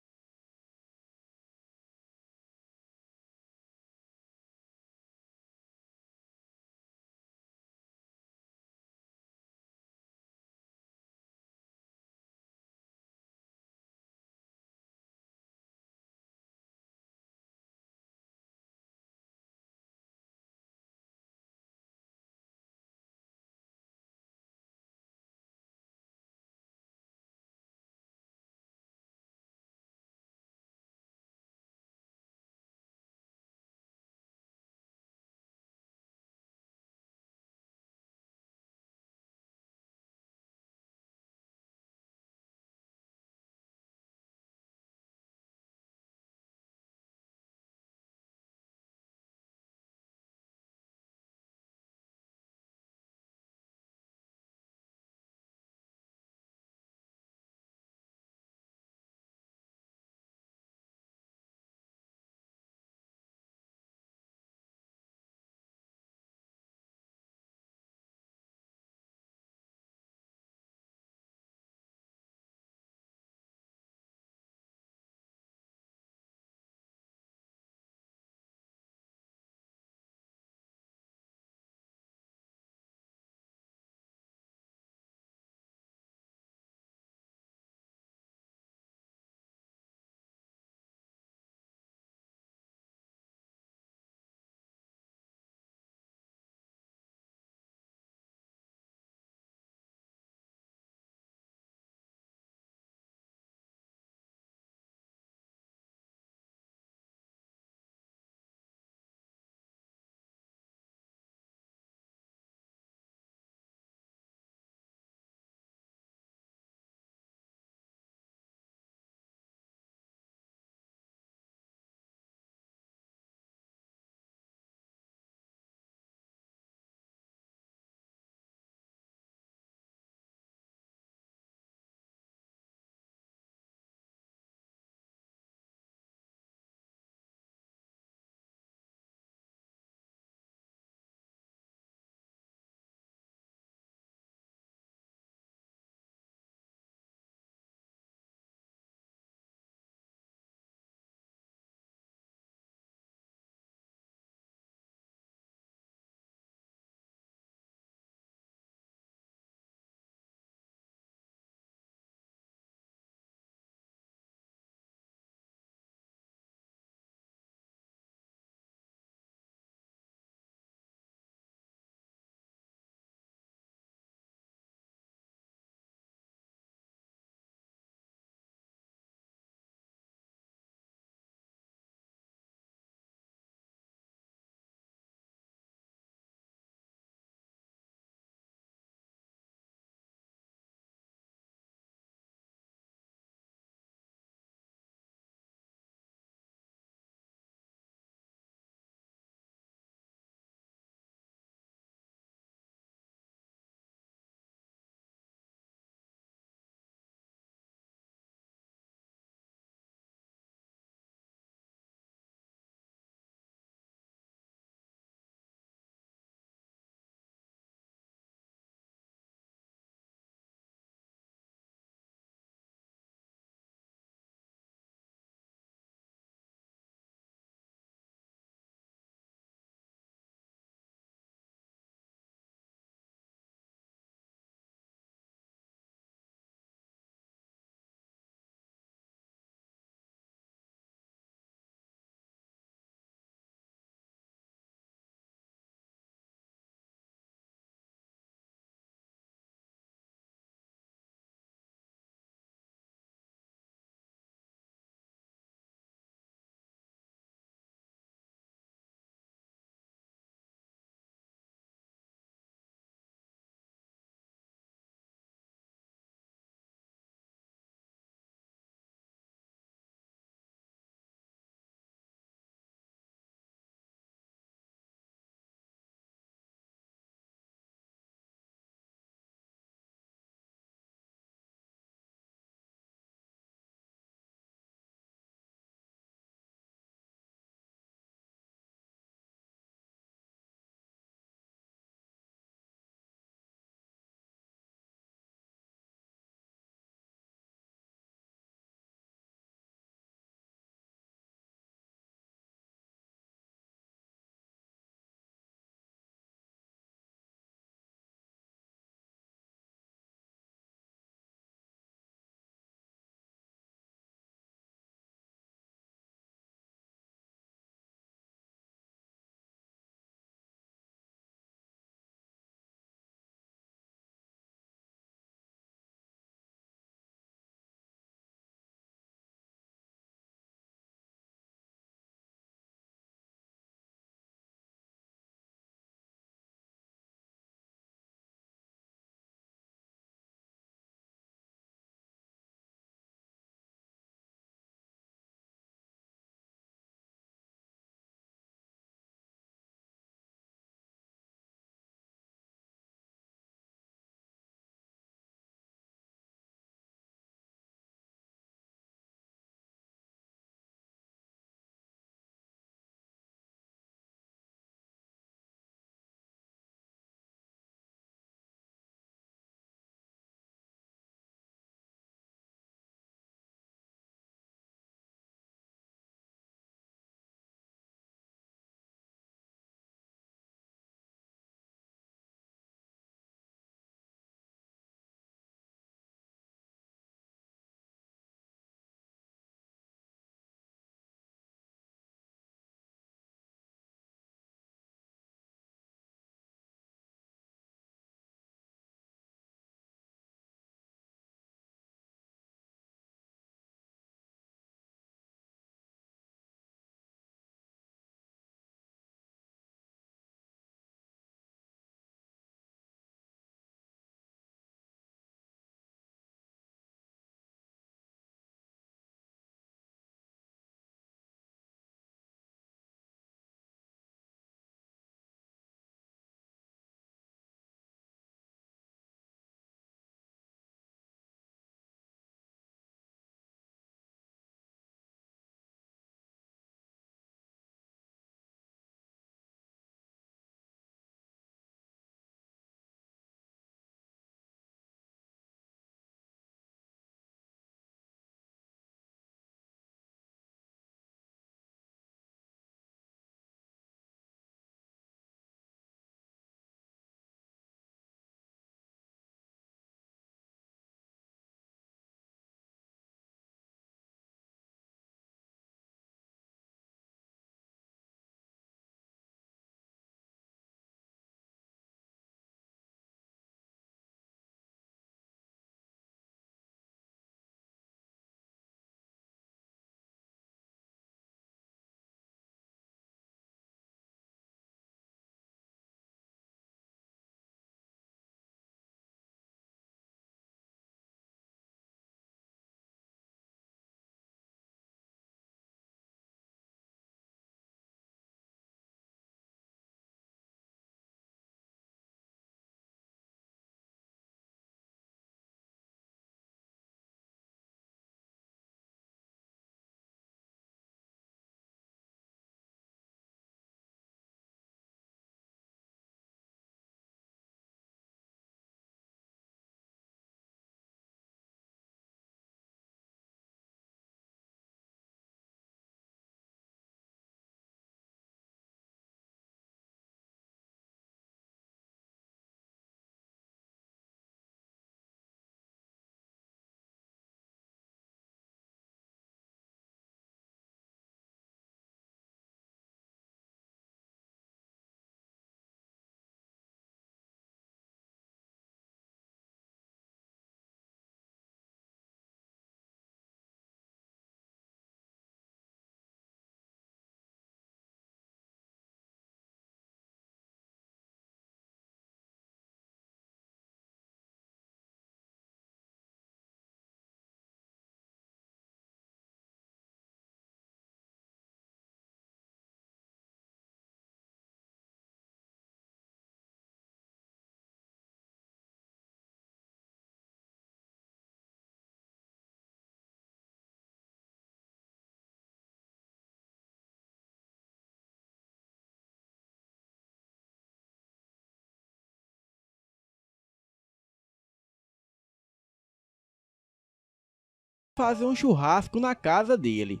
[SPEAKER 1] fazer um churrasco na casa dele,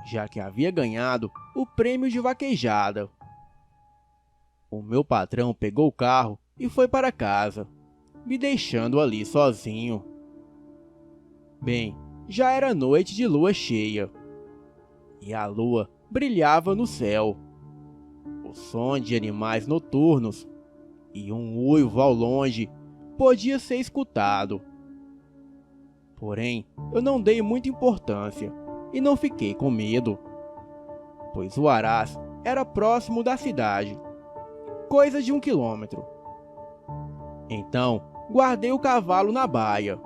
[SPEAKER 1] já que havia ganhado o prêmio de vaquejada. O meu patrão pegou o carro e foi para casa, me deixando ali sozinho. Bem, já era noite de lua cheia, e a lua brilhava no céu. O som de animais noturnos e um uivo ao longe podia ser escutado. Porém, eu não dei muita importância e não fiquei com medo, pois o Arás era próximo da cidade, coisa de 1 quilômetro. Então, guardei o cavalo na baia.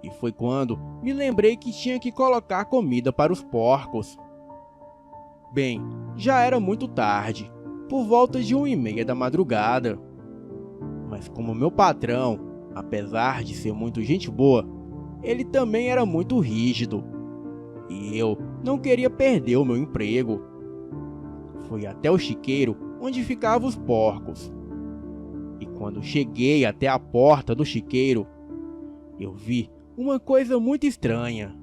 [SPEAKER 1] E foi quando me lembrei que tinha que colocar comida para os porcos. Bem, já era muito tarde, por volta de 1h30 da madrugada. Mas como meu patrão, apesar de ser muito gente boa, ele também era muito rígido. E eu não queria perder o meu emprego. Fui até o chiqueiro onde ficavam os porcos. E quando cheguei até a porta do chiqueiro, eu vi uma coisa muito estranha.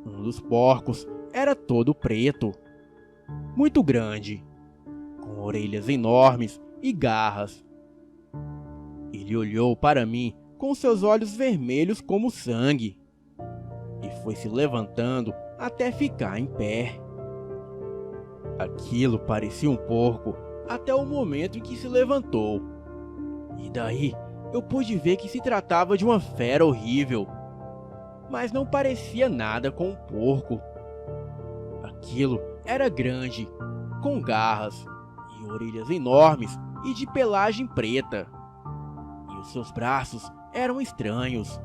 [SPEAKER 1] Um dos porcos era todo preto, muito grande, com orelhas enormes e garras. Ele olhou para mim com seus olhos vermelhos como sangue e foi se levantando até ficar em pé. Aquilo parecia um porco até o momento em que se levantou. E daí eu pude ver que se tratava de uma fera horrível, mas não parecia nada com um porco. Aquilo era grande, com garras e orelhas enormes e de pelagem preta. E os seus braços eram estranhos.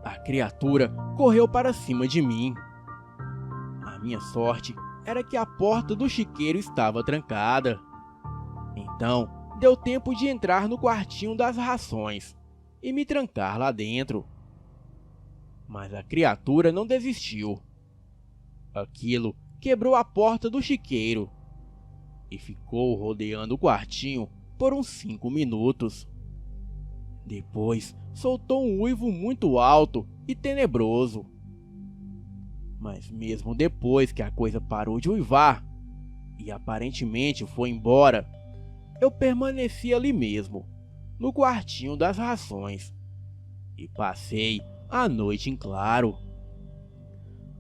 [SPEAKER 1] A criatura correu para cima de mim. A minha sorte era que a porta do chiqueiro estava trancada. Então, deu tempo de entrar no quartinho das rações e me trancar lá dentro. Mas a criatura não desistiu. Aquilo quebrou a porta do chiqueiro e ficou rodeando o quartinho por uns 5 minutos. Depois soltou um uivo muito alto e tenebroso. Mas mesmo depois que a coisa parou de uivar e aparentemente foi embora, eu permaneci ali mesmo, no quartinho das rações, e passei a noite em claro.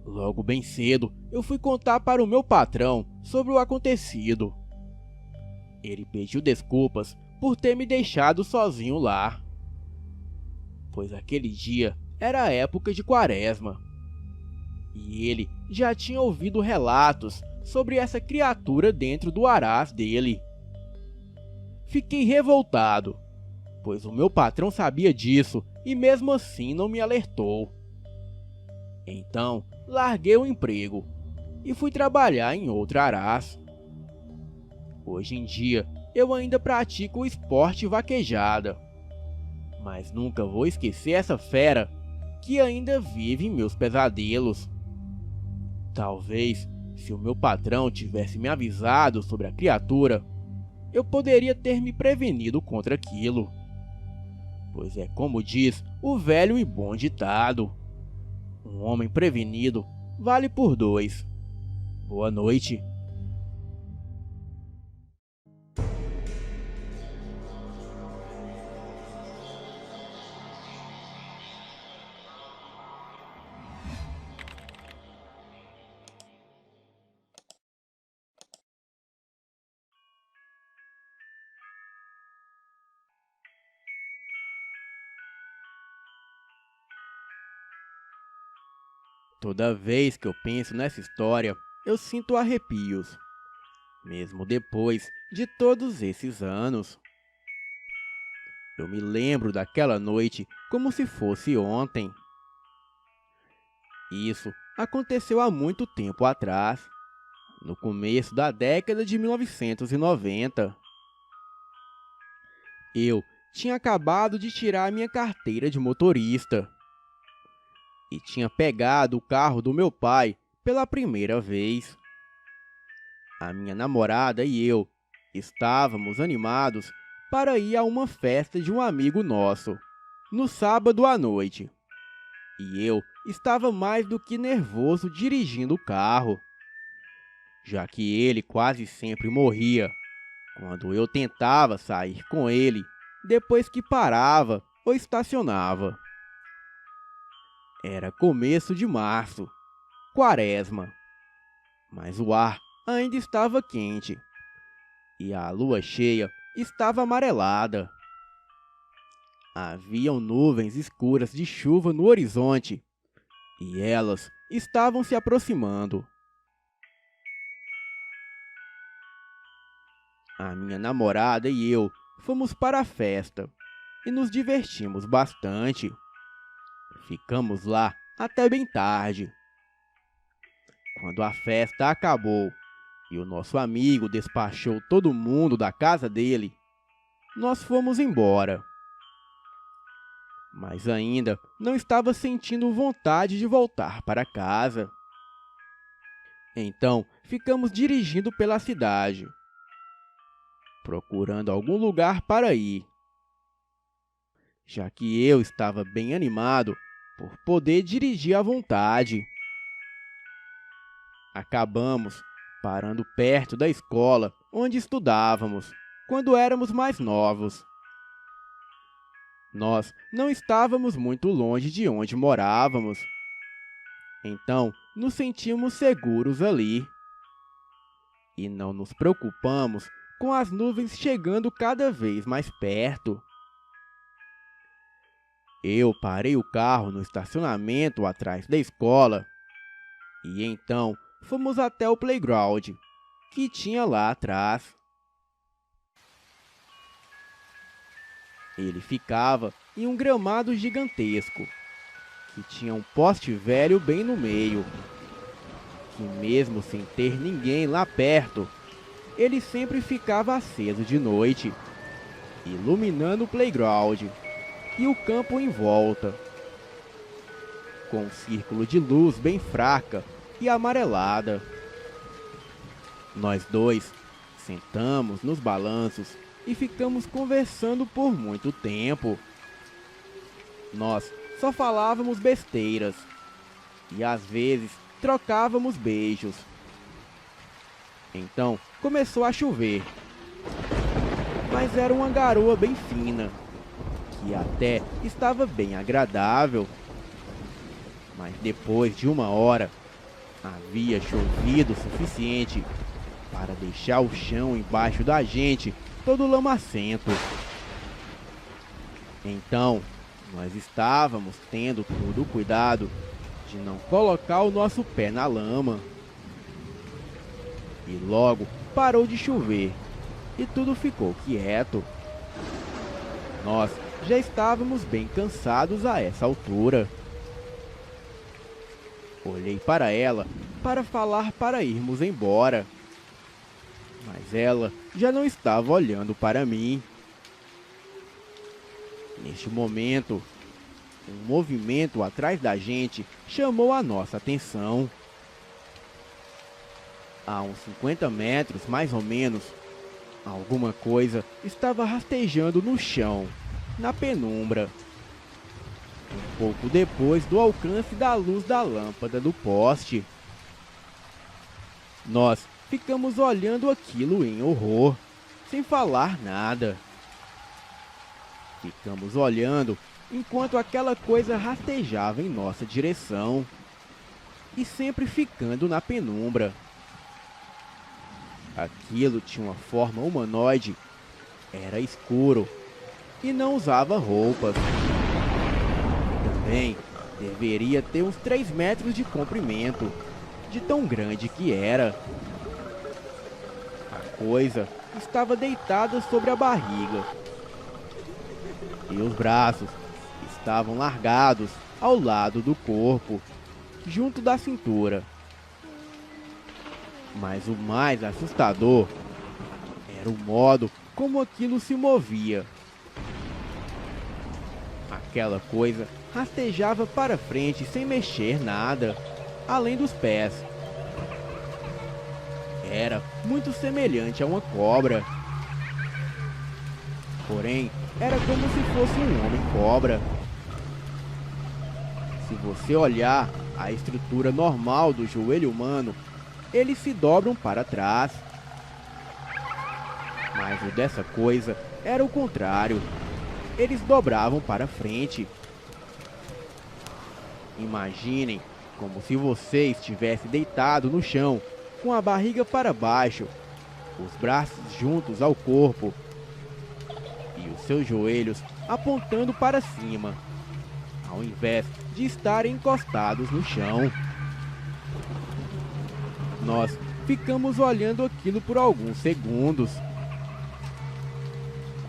[SPEAKER 1] Logo bem cedo, eu fui contar para o meu patrão sobre o acontecido. Ele pediu desculpas por ter me deixado sozinho lá, pois aquele dia era a época de Quaresma, e ele já tinha ouvido relatos sobre essa criatura dentro do arás dele. Fiquei revoltado, pois o meu patrão sabia disso e mesmo assim não me alertou. Então, larguei o emprego e fui trabalhar em outro arás. Hoje em dia, eu ainda pratico o esporte vaquejada, mas nunca vou esquecer essa fera que ainda vive em meus pesadelos. Talvez, se o meu patrão tivesse me avisado sobre a criatura, eu poderia ter me prevenido contra aquilo. Pois é como diz o velho e bom ditado: um homem prevenido vale por 2. Boa noite. Toda vez que eu penso nessa história, eu sinto arrepios, mesmo depois de todos esses anos. Eu me lembro daquela noite como se fosse ontem. Isso aconteceu há muito tempo atrás, no começo da década de 1990. Eu tinha acabado de tirar minha carteira de motorista e tinha pegado o carro do meu pai pela primeira vez. A minha namorada e eu estávamos animados para ir a uma festa de um amigo nosso, no sábado à noite. e eu estava mais do que nervoso dirigindo o carro, já que ele quase sempre morria quando eu tentava sair com ele depois que parava ou estacionava. Era começo de março, quaresma, mas o ar ainda estava quente e a lua cheia estava amarelada. Haviam nuvens escuras de chuva no horizonte e elas estavam se aproximando. A minha namorada e eu fomos para a festa e nos divertimos bastante. Ficamos lá até bem tarde. Quando a festa acabou e o nosso amigo despachou todo mundo da casa dele, nós fomos embora. Mas ainda não estava sentindo vontade de voltar para casa. Então ficamos dirigindo pela cidade, procurando algum lugar para ir, já que eu estava bem animado por poder dirigir à vontade. Acabamos parando perto da escola onde estudávamos, quando éramos mais novos. Nós não estávamos muito longe de onde morávamos, então nos sentimos seguros ali. E não nos preocupamos com as nuvens chegando cada vez mais perto. Eu parei o carro no estacionamento atrás da escola e então fomos até o playground que tinha lá atrás. Ele ficava em um gramado gigantesco que tinha um poste velho bem no meio, que mesmo sem ter ninguém lá perto, ele sempre ficava aceso de noite, iluminando o playground e o campo em volta, com um círculo de luz bem fraca e amarelada. Nós dois sentamos nos balanços e ficamos conversando por muito tempo. Nós só falávamos besteiras e às vezes trocávamos beijos. Então começou a chover, mas era uma garoa bem fina, que até estava bem agradável. Mas depois de uma hora, havia chovido o suficiente para deixar o chão embaixo da gente todo lamacento. Então, nós estávamos tendo todo o cuidado de não colocar o nosso pé na lama. E logo parou de chover e tudo ficou quieto. Nós já estávamos bem cansados a essa altura. Olhei para ela para falar para irmos embora, mas ela já não estava olhando para mim. Neste momento, um movimento atrás da gente chamou a nossa atenção. A uns 50 metros, mais ou menos, alguma coisa estava rastejando no chão, na penumbra, um pouco depois do alcance da luz da lâmpada do poste. Nós ficamos olhando aquilo em horror, sem falar nada. Ficamos olhando enquanto aquela coisa rastejava em nossa direção, e sempre ficando na penumbra. Aquilo tinha uma forma humanoide, era escuro e não usava roupas. Também deveria ter uns 3 metros de comprimento, de tão grande que era. A coisa estava deitada sobre a barriga e os braços estavam largados ao lado do corpo, junto da cintura. Mas o mais assustador era o modo como aquilo se movia. Aquela coisa rastejava para frente sem mexer nada, além dos pés. Era muito semelhante a uma cobra. Porém, era como se fosse um homem-cobra. Se você olhar a estrutura normal do joelho humano, eles se dobram para trás. Mas o dessa coisa era o contrário. Eles dobravam para frente. Imaginem como se você estivesse deitado no chão, com a barriga para baixo, os braços juntos ao corpo e os seus joelhos apontando para cima, ao invés de estarem encostados no chão. Nós ficamos olhando aquilo por alguns segundos,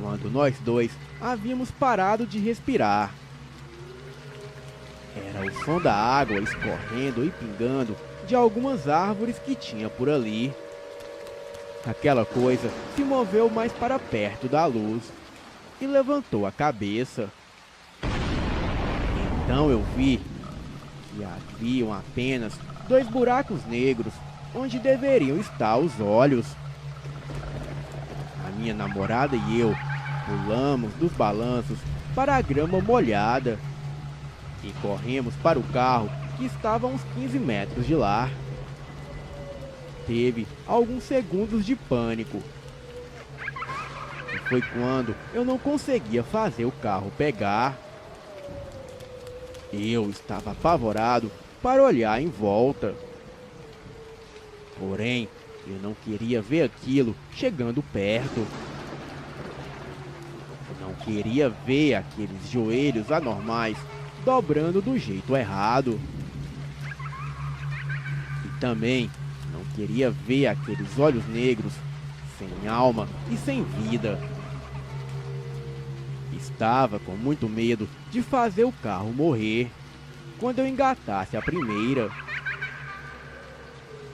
[SPEAKER 1] quando nós dois havíamos parado de respirar. Era o som da água escorrendo e pingando de algumas árvores que tinha por ali. Aquela coisa se moveu mais para perto da luz e levantou a cabeça. Então eu vi que haviam apenas 2 buracos negros onde deveriam estar os olhos. A minha namorada e eu pulamos dos balanços para a grama molhada e corremos para o carro que estava a uns 15 metros de lá. Teve alguns segundos de pânico. E foi quando eu não conseguia fazer o carro pegar. Eu estava apavorado para olhar em volta. Porém, eu não queria ver aquilo chegando perto. Eu não queria ver aqueles joelhos anormais dobrando do jeito errado. E também não queria ver aqueles olhos negros, sem alma e sem vida. Estava com muito medo de fazer o carro morrer quando eu engatasse a primeira.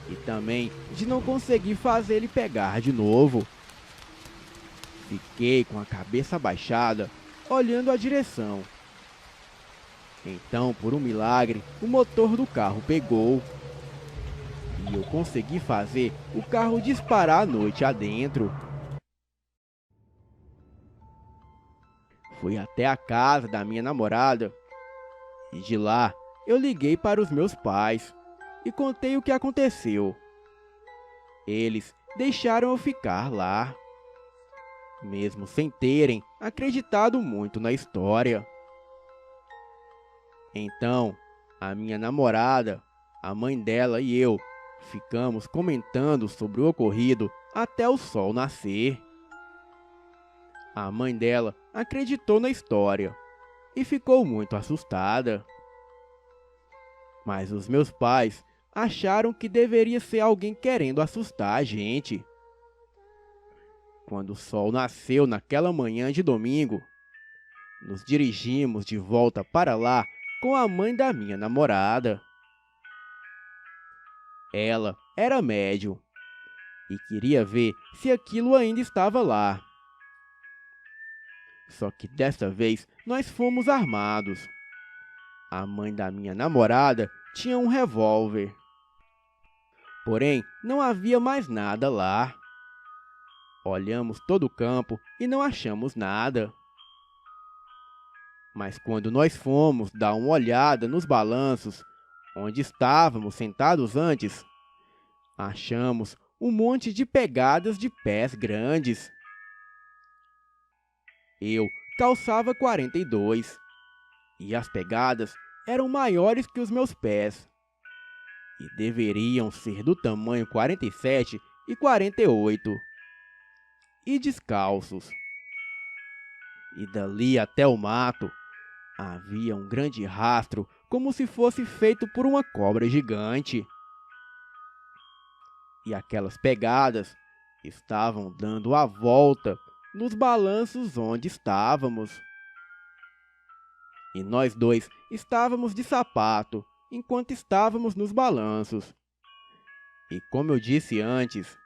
[SPEAKER 1] E também de não conseguir fazer ele pegar de novo. Fiquei com a cabeça abaixada, olhando a direção. Então, por um milagre, o motor do carro pegou. E eu consegui fazer o carro disparar a noite adentro. Fui até a casa da minha namorada. E de lá, eu liguei para os meus pais e contei o que aconteceu. Eles deixaram eu ficar lá, mesmo sem terem acreditado muito na história. Então, a minha namorada, a mãe dela e eu ficamos comentando sobre o ocorrido até o sol nascer. A mãe dela acreditou na história e ficou muito assustada. Mas os meus pais acharam que deveria ser alguém querendo assustar a gente. Quando o sol nasceu naquela manhã de domingo, nos dirigimos de volta para lá com a mãe da minha namorada. Ela era médium e queria ver se aquilo ainda estava lá. Só que desta vez nós fomos armados. A mãe da minha namorada tinha um revólver. Porém, não havia mais nada lá. Olhamos todo o campo e não achamos nada. Mas quando nós fomos dar uma olhada nos balanços, onde estávamos sentados antes, achamos um monte de pegadas de pés grandes. Eu calçava 42 e as pegadas eram maiores que os meus pés e deveriam ser do tamanho 47 e 48 e descalços. E dali até o mato havia um grande rastro, como se fosse feito por uma cobra gigante. E aquelas pegadas estavam dando a volta nos balanços onde estávamos. E nós dois estávamos de sapato enquanto estávamos nos balanços. E como eu disse antes,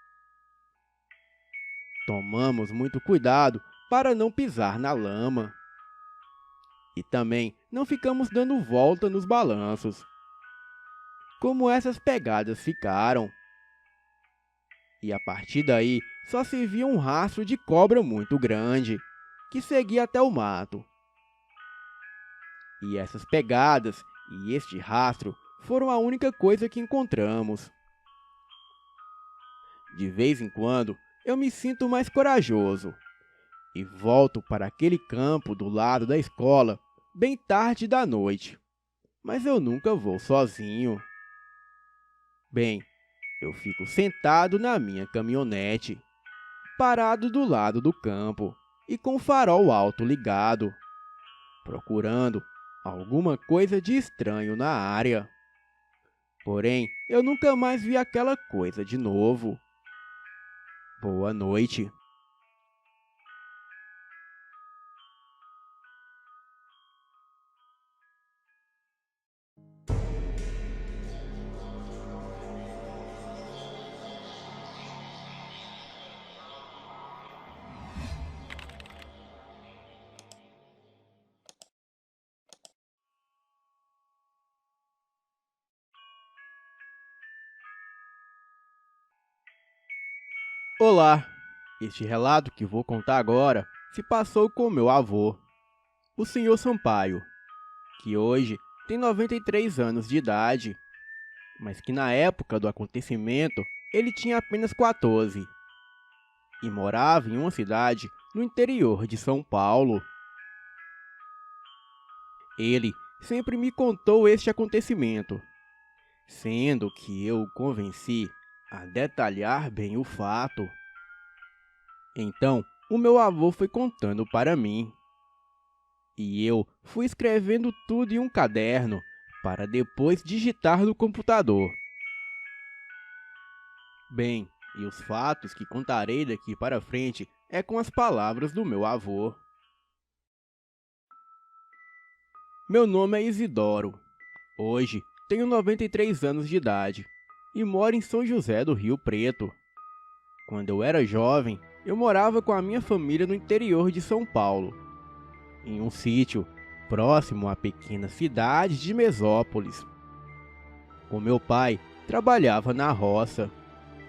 [SPEAKER 1] tomamos muito cuidado para não pisar na lama. E também não ficamos dando volta nos balanços, como essas pegadas ficaram. E a partir daí só se via um rastro de cobra muito grande, que seguia até o mato. E essas pegadas e este rastro foram a única coisa que encontramos. De vez em quando, eu me sinto mais corajoso e volto para aquele campo do lado da escola bem tarde da noite, mas eu nunca vou sozinho. Bem, eu fico sentado na minha caminhonete, parado do lado do campo e com o farol alto ligado, procurando alguma coisa de estranho na área. Porém, eu nunca mais vi aquela coisa de novo. Boa noite. Olá! Este relato que vou contar agora se passou com meu avô, o Sr. Sampaio, que hoje tem 93 anos de idade, mas que na época do acontecimento ele tinha apenas 14 e morava em uma cidade no interior de São Paulo. Ele sempre me contou este acontecimento, sendo que eu o convenci a detalhar bem o fato. Então, o meu avô foi contando para mim, e eu fui escrevendo tudo em um caderno para depois digitar no computador. Bem, e os fatos que contarei daqui para frente é com as palavras do meu avô. Meu nome é Isidoro. Hoje tenho 93 anos de idade e moro em São José do Rio Preto. Quando eu era jovem, eu morava com a minha família no interior de São Paulo, em um sítio próximo à pequena cidade de Mesópolis. O meu pai trabalhava na roça,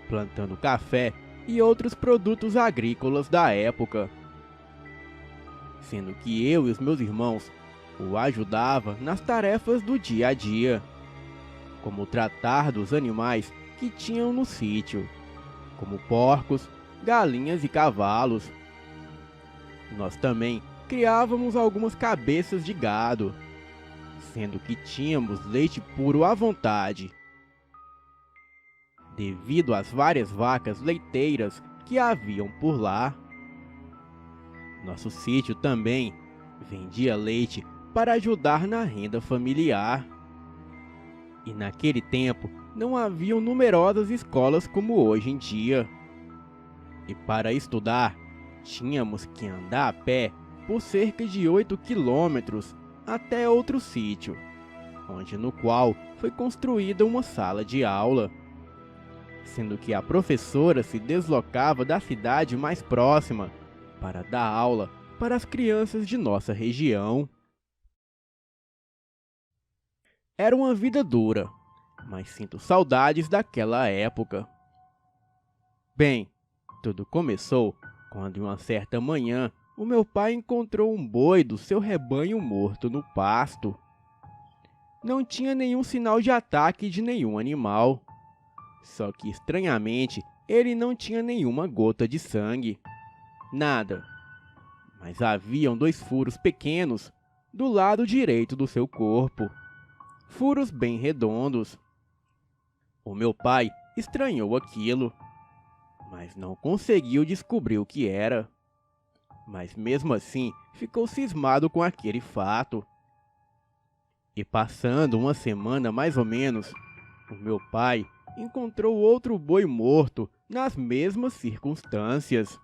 [SPEAKER 1] plantando café e outros produtos agrícolas da época, sendo que eu e os meus irmãos o ajudava nas tarefas do dia a dia, como tratar dos animais que tinham no sítio, como porcos, galinhas e cavalos. Nós também criávamos algumas cabeças de gado, sendo que tínhamos leite puro à vontade, devido às várias vacas leiteiras que haviam por lá. Nosso sítio também vendia leite para ajudar na renda familiar. E naquele tempo não haviam numerosas escolas como hoje em dia. E para estudar, tínhamos que andar a pé por cerca de 8 quilômetros até outro sítio, onde no qual foi construída uma sala de aula, sendo que a professora se deslocava da cidade mais próxima para dar aula para as crianças de nossa região. Era uma vida dura, mas sinto saudades daquela época. Bem, tudo começou quando em uma certa manhã o meu pai encontrou um boi do seu rebanho morto no pasto. Não tinha nenhum sinal de ataque de nenhum animal, só que estranhamente ele não tinha nenhuma gota de sangue. Nada. Mas haviam 2 furos pequenos do lado direito do seu corpo. Furos bem redondos. O meu pai estranhou aquilo, mas não conseguiu descobrir o que era. Mas mesmo assim, ficou cismado com aquele fato. E passando uma semana mais ou menos, o meu pai encontrou outro boi morto nas mesmas circunstâncias.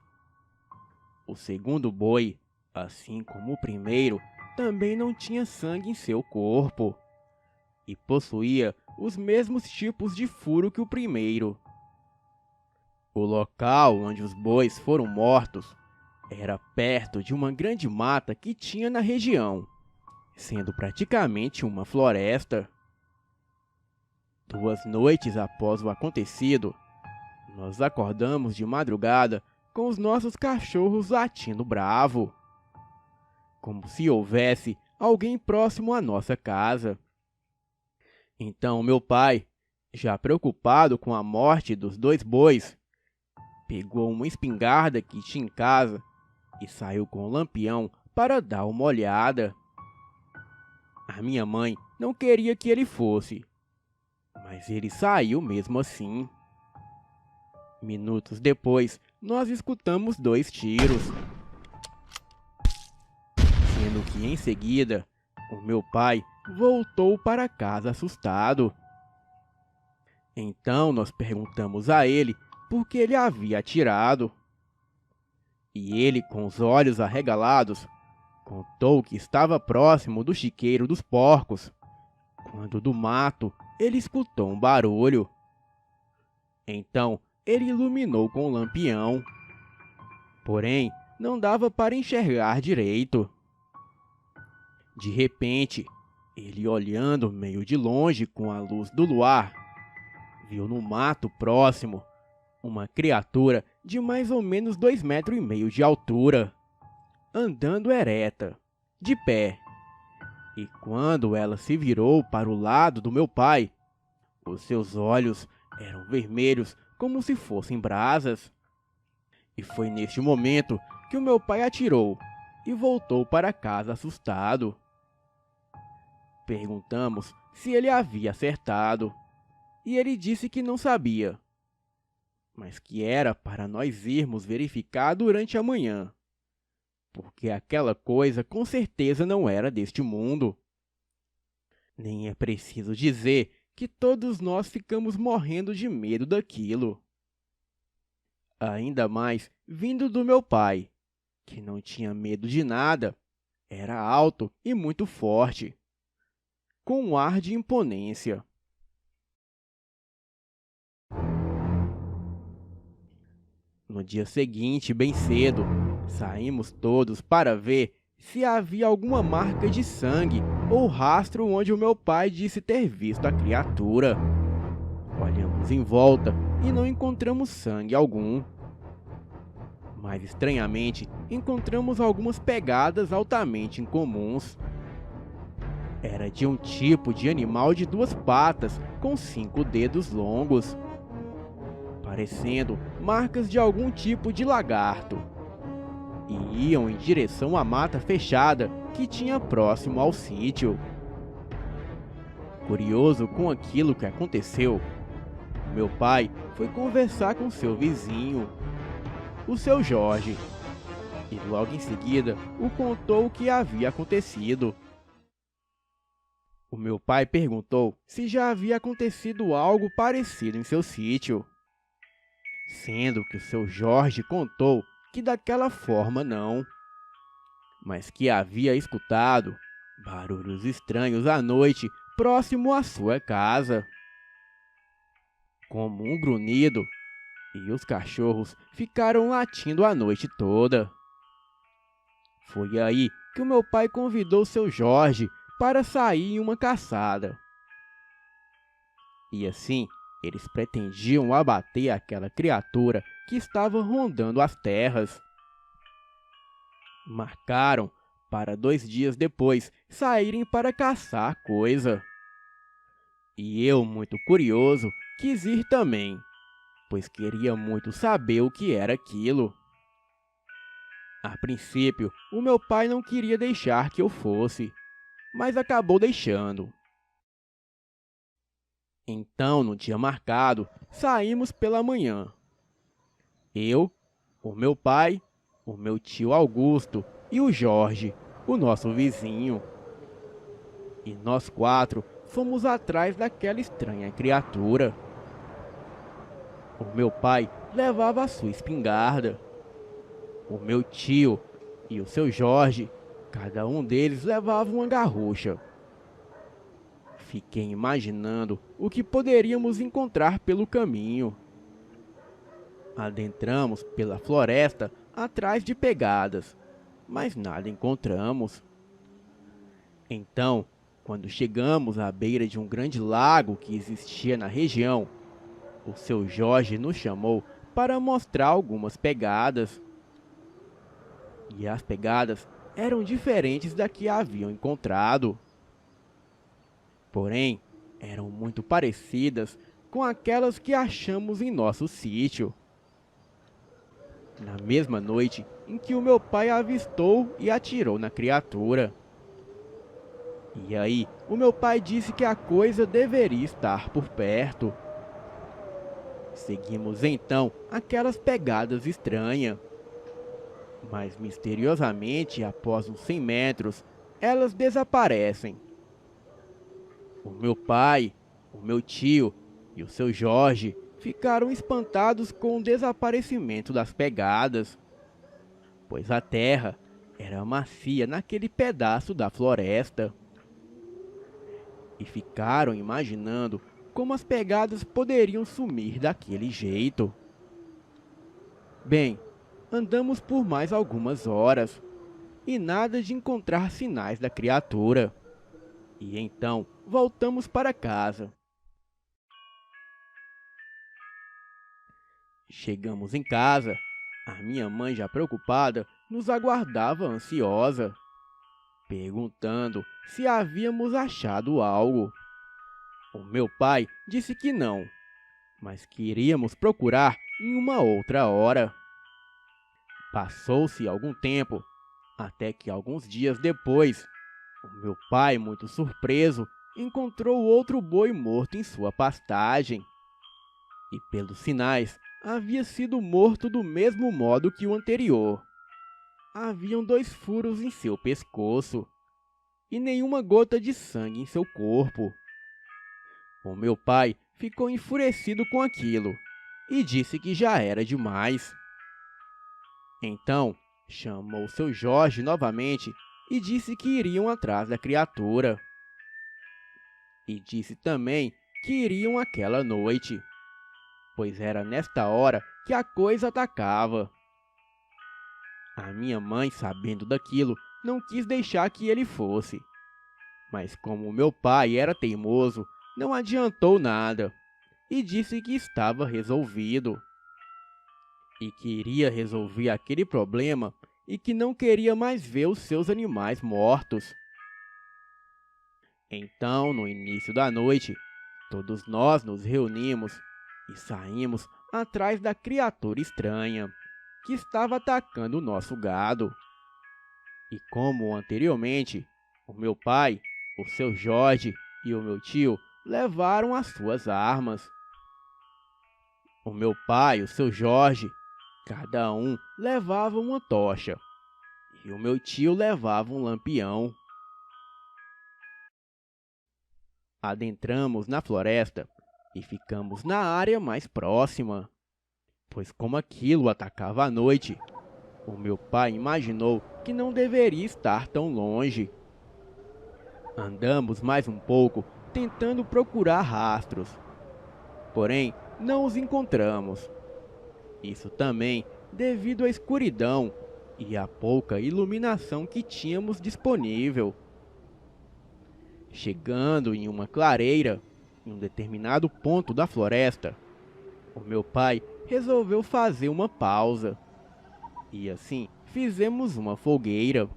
[SPEAKER 1] O segundo boi, assim como o primeiro, também não tinha sangue em seu corpo e possuía os mesmos tipos de furo que o primeiro. O local onde os bois foram mortos era perto de uma grande mata que tinha na região, sendo praticamente uma floresta. 2 noites após o acontecido, nós acordamos de madrugada com os nossos cachorros latindo bravo, como se houvesse alguém próximo à nossa casa. Então meu pai, já preocupado com a morte dos dois bois, pegou uma espingarda que tinha em casa e saiu com o lampião para dar uma olhada. A minha mãe não queria que ele fosse, mas ele saiu mesmo assim. Minutos depois, nós escutamos 2 tiros, sendo que em seguida, o meu pai voltou para casa assustado. Então nós perguntamos a ele por que ele havia atirado. E ele, com os olhos arregalados, contou que estava próximo do chiqueiro dos porcos, quando do mato ele escutou um barulho. Então ele iluminou com o lampião. Porém, não dava para enxergar direito. De repente, ele, olhando meio de longe com a luz do luar, viu no mato próximo uma criatura de mais ou menos 2,5 metros de altura, andando ereta, de pé. E quando ela se virou para o lado do meu pai, os seus olhos eram vermelhos como se fossem brasas. E foi neste momento que o meu pai atirou e voltou para casa assustado. Perguntamos se ele havia acertado, e ele disse que não sabia, mas que era para nós irmos verificar durante a manhã, porque aquela coisa com certeza não era deste mundo. Nem é preciso dizer que todos nós ficamos morrendo de medo daquilo. Ainda mais vindo do meu pai, que não tinha medo de nada, era alto e muito forte, com um ar de imponência. No dia seguinte, bem cedo, saímos todos para ver se havia alguma marca de sangue ou rastro onde o meu pai disse ter visto a criatura. Olhamos em volta e não encontramos sangue algum. Mas estranhamente, encontramos algumas pegadas altamente incomuns. Era de um tipo de animal de 2 patas com 5 dedos longos, parecendo marcas de algum tipo de lagarto, e iam em direção à mata fechada que tinha próximo ao sítio. Curioso com aquilo que aconteceu, meu pai foi conversar com seu vizinho, o seu Jorge, e logo em seguida o contou o que havia acontecido. O meu pai perguntou se já havia acontecido algo parecido em seu sítio, sendo que o seu Jorge contou que daquela forma não, mas que havia escutado barulhos estranhos à noite próximo à sua casa, como um grunhido, e os cachorros ficaram latindo a noite toda. Foi aí que o meu pai convidou seu Jorge para sair em uma caçada. E assim, eles pretendiam abater aquela criatura que estava rondando as terras. Marcaram para 2 dias depois saírem para caçar a coisa. E eu, muito curioso, quis ir também, pois queria muito saber o que era aquilo. A princípio, o meu pai não queria deixar que eu fosse, mas acabou deixando. Então, no dia marcado, saímos pela manhã. Eu, o meu pai, o meu tio Augusto e o Jorge, o nosso vizinho. E nós 4 fomos atrás daquela estranha criatura. O meu pai levava a sua espingarda. O meu tio e o seu Jorge, cada um deles levava uma garrucha. Fiquei imaginando o que poderíamos encontrar pelo caminho. Adentramos pela floresta atrás de pegadas, mas nada encontramos. Então, quando chegamos à beira de um grande lago que existia na região, o seu Jorge nos chamou para mostrar algumas pegadas. E as pegadas eram diferentes da que haviam encontrado. Porém, eram muito parecidas com aquelas que achamos em nosso sítio. Na mesma noite em que o meu pai a avistou e atirou na criatura. E aí, o meu pai disse que a coisa deveria estar por perto. Seguimos então aquelas pegadas estranhas. Mas misteriosamente, após uns 100 metros, elas desaparecem. O meu pai, o meu tio e o seu Jorge ficaram espantados com o desaparecimento das pegadas, pois a terra era macia naquele pedaço da floresta. E ficaram imaginando como as pegadas poderiam sumir daquele jeito. Bem, andamos por mais algumas horas e nada de encontrar sinais da criatura. E então voltamos para casa. Chegamos em casa. A minha mãe, já preocupada, nos aguardava ansiosa, perguntando se havíamos achado algo. O meu pai disse que não, mas que iríamos procurar em uma outra hora. Passou-se algum tempo, até que alguns dias depois, o meu pai, muito surpreso, encontrou outro boi morto em sua pastagem. E pelos sinais, havia sido morto do mesmo modo que o anterior. Haviam 2 furos em seu pescoço e nenhuma gota de sangue em seu corpo. O meu pai ficou enfurecido com aquilo e disse que já era demais. Então, chamou seu Jorge novamente e disse que iriam atrás da criatura. E disse também que iriam aquela noite, pois era nesta hora que a coisa atacava. A minha mãe, sabendo daquilo, não quis deixar que ele fosse. Mas como meu pai era teimoso, não adiantou nada e disse que estava resolvido. E que iria resolver aquele problema e que não queria mais ver os seus animais mortos. Então, no início da noite, todos nós nos reunimos e saímos atrás da criatura estranha que estava atacando o nosso gado. E como anteriormente, o meu pai, o seu Jorge e o meu tio levaram as suas armas. O meu pai e o seu Jorge, cada um levava uma tocha, e o meu tio levava um lampião. Adentramos na floresta e ficamos na área mais próxima, pois como aquilo atacava à noite, o meu pai imaginou que não deveria estar tão longe. Andamos mais um pouco, tentando procurar rastros, porém não os encontramos. Isso também devido à escuridão e à pouca iluminação que tínhamos disponível. Chegando em uma clareira, em um determinado ponto da floresta, o meu pai resolveu fazer uma pausa. E assim fizemos uma fogueira.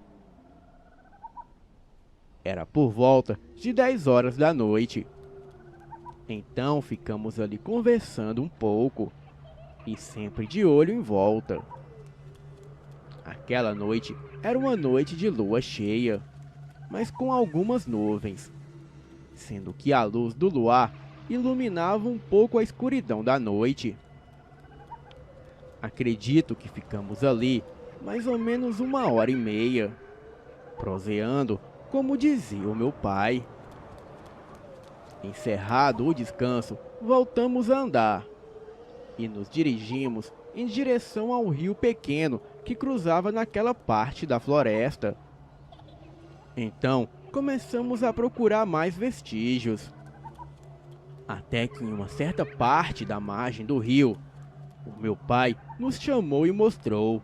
[SPEAKER 1] Era por volta de 10 horas da noite. Então ficamos ali conversando um pouco e sempre de olho em volta. Aquela noite era uma noite de lua cheia, mas com algumas nuvens, sendo que a luz do luar iluminava um pouco a escuridão da noite. Acredito que ficamos ali mais ou menos 1h30, proseando, como dizia o meu pai. Encerrado o descanso, voltamos a andar e nos dirigimos em direção ao rio pequeno que cruzava naquela parte da floresta. Então, começamos a procurar mais vestígios, até que em uma certa parte da margem do rio, o meu pai nos chamou e mostrou.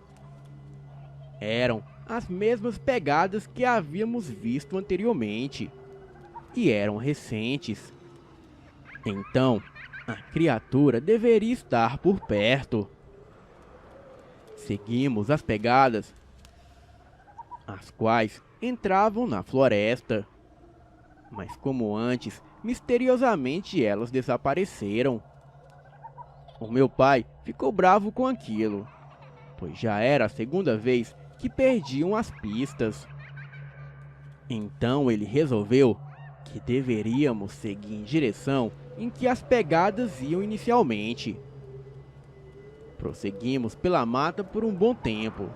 [SPEAKER 1] Eram as mesmas pegadas que havíamos visto anteriormente, e eram recentes. Então, a criatura deveria estar por perto. Seguimos as pegadas, as quais entravam na floresta. Mas como antes, misteriosamente elas desapareceram. O meu pai ficou bravo com aquilo, pois já era a segunda vez que perdiam as pistas. Então ele resolveu que deveríamos seguir em direção em que as pegadas iam inicialmente. Prosseguimos pela mata por um bom tempo,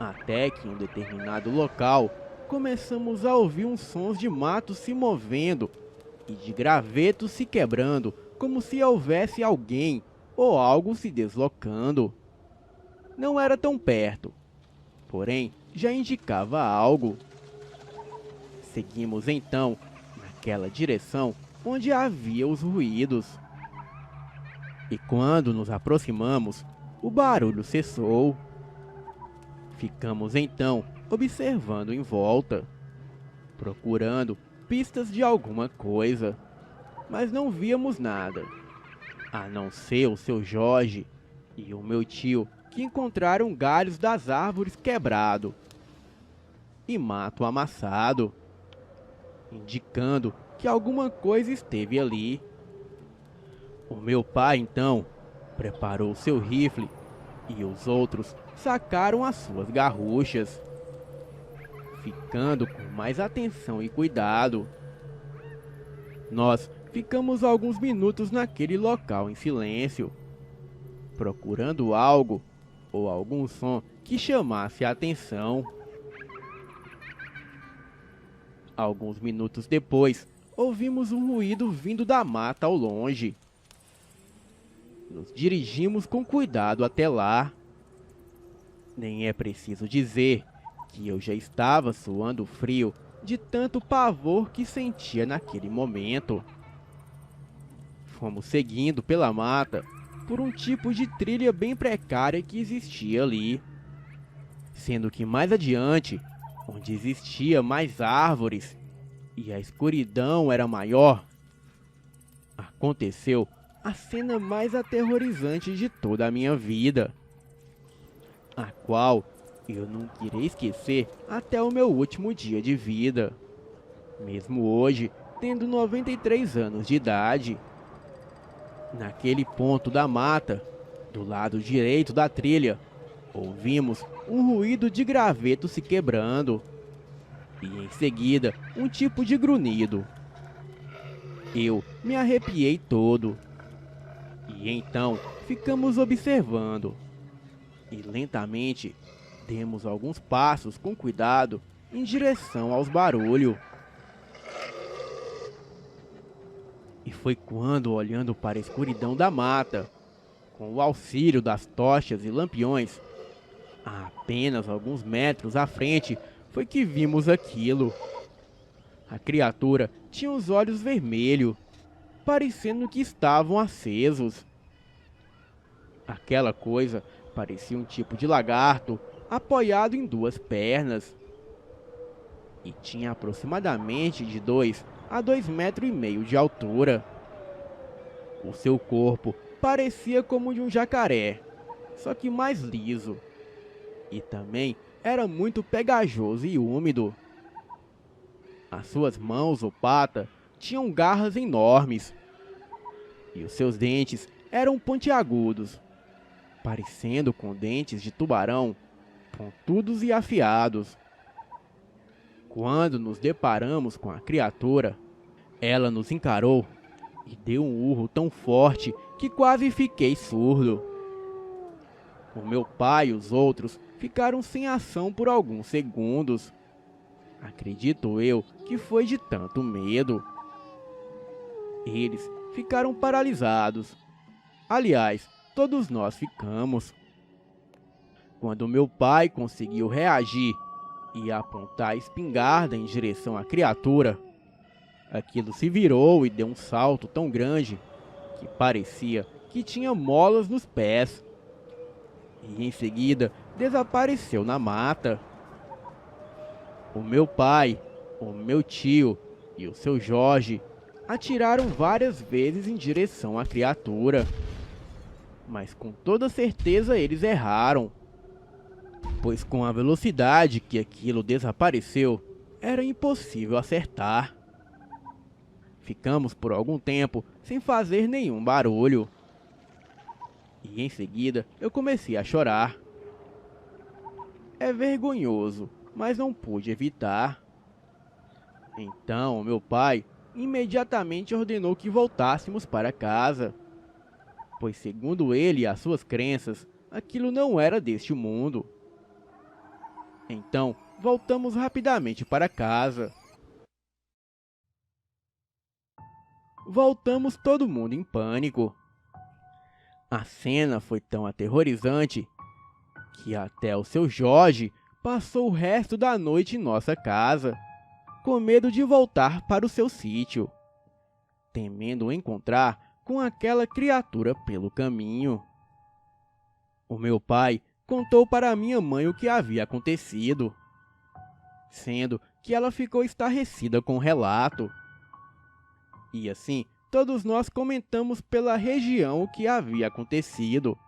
[SPEAKER 1] até que em um determinado local começamos a ouvir uns sons de mato se movendo e de gravetos se quebrando, como se houvesse alguém ou algo se deslocando. Não era tão perto, porém já indicava algo. Seguimos então naquela direção onde havia os ruídos. E quando nos aproximamos, o barulho cessou. Ficamos então observando em volta, procurando pistas de alguma coisa, mas não víamos nada, a não ser o seu Jorge e o meu tio, que encontraram galhos das árvores quebrado e mato amassado, indicando que alguma coisa esteve ali. O meu pai então preparou seu rifle e os outros sacaram as suas garruchas, ficando com mais atenção e cuidado. Nós ficamos alguns minutos naquele local em silêncio, procurando algo ou algum som que chamasse a atenção. Alguns minutos depois, ouvimos um ruído vindo da mata ao longe. Nos dirigimos com cuidado até lá. Nem é preciso dizer que eu já estava suando frio de tanto pavor que sentia naquele momento. Fomos seguindo pela mata por um tipo de trilha bem precária que existia ali, sendo que mais adiante, onde existia mais árvores e a escuridão era maior, aconteceu a cena mais aterrorizante de toda a minha vida, a qual eu não irei esquecer até o meu último dia de vida, mesmo hoje tendo 93 anos de idade. Naquele ponto da mata, do lado direito da trilha, ouvimos um ruído de graveto se quebrando e em seguida um tipo de grunhido. Eu me arrepiei todo e então ficamos observando e lentamente demos alguns passos com cuidado em direção aos barulhos. E foi quando, olhando para a escuridão da mata, com o auxílio das tochas e lampiões, a apenas alguns metros à frente, foi que vimos aquilo. A criatura tinha os olhos vermelhos, parecendo que estavam acesos. Aquela coisa parecia um tipo de lagarto apoiado em duas pernas. E tinha aproximadamente de 2 a 2,5 metros de altura. O seu corpo parecia como o de um jacaré, só que mais liso. E também era muito pegajoso e úmido. As suas mãos ou patas tinham garras enormes. E os seus dentes eram pontiagudos, parecendo com dentes de tubarão, pontudos e afiados. Quando nos deparamos com a criatura, ela nos encarou e deu um urro tão forte que quase fiquei surdo. O meu pai e os outros ficaram sem ação por alguns segundos. Acredito eu que foi de tanto medo. Eles ficaram paralisados. Aliás, todos nós ficamos. Quando meu pai conseguiu reagir e apontar a espingarda em direção à criatura, aquilo se virou e deu um salto tão grande que parecia que tinha molas nos pés. E em seguida desapareceu na mata. O meu pai, o meu tio e o seu Jorge atiraram várias vezes em direção à criatura, mas com toda certeza eles erraram, pois com a velocidade que aquilo desapareceu, era impossível acertar. Ficamos por algum tempo sem fazer nenhum barulho. E em seguida eu comecei a chorar. É vergonhoso, mas não pude evitar. Então meu pai imediatamente ordenou que voltássemos para casa, pois segundo ele e as suas crenças, aquilo não era deste mundo. Então voltamos rapidamente para casa. Voltamos todo mundo em pânico. A cena foi tão aterrorizante que até o seu Jorge passou o resto da noite em nossa casa, com medo de voltar para o seu sítio, temendo encontrar com aquela criatura pelo caminho. O meu pai contou para minha mãe o que havia acontecido, sendo que ela ficou estarrecida com o relato. E assim, todos nós comentamos pela região o que havia acontecido,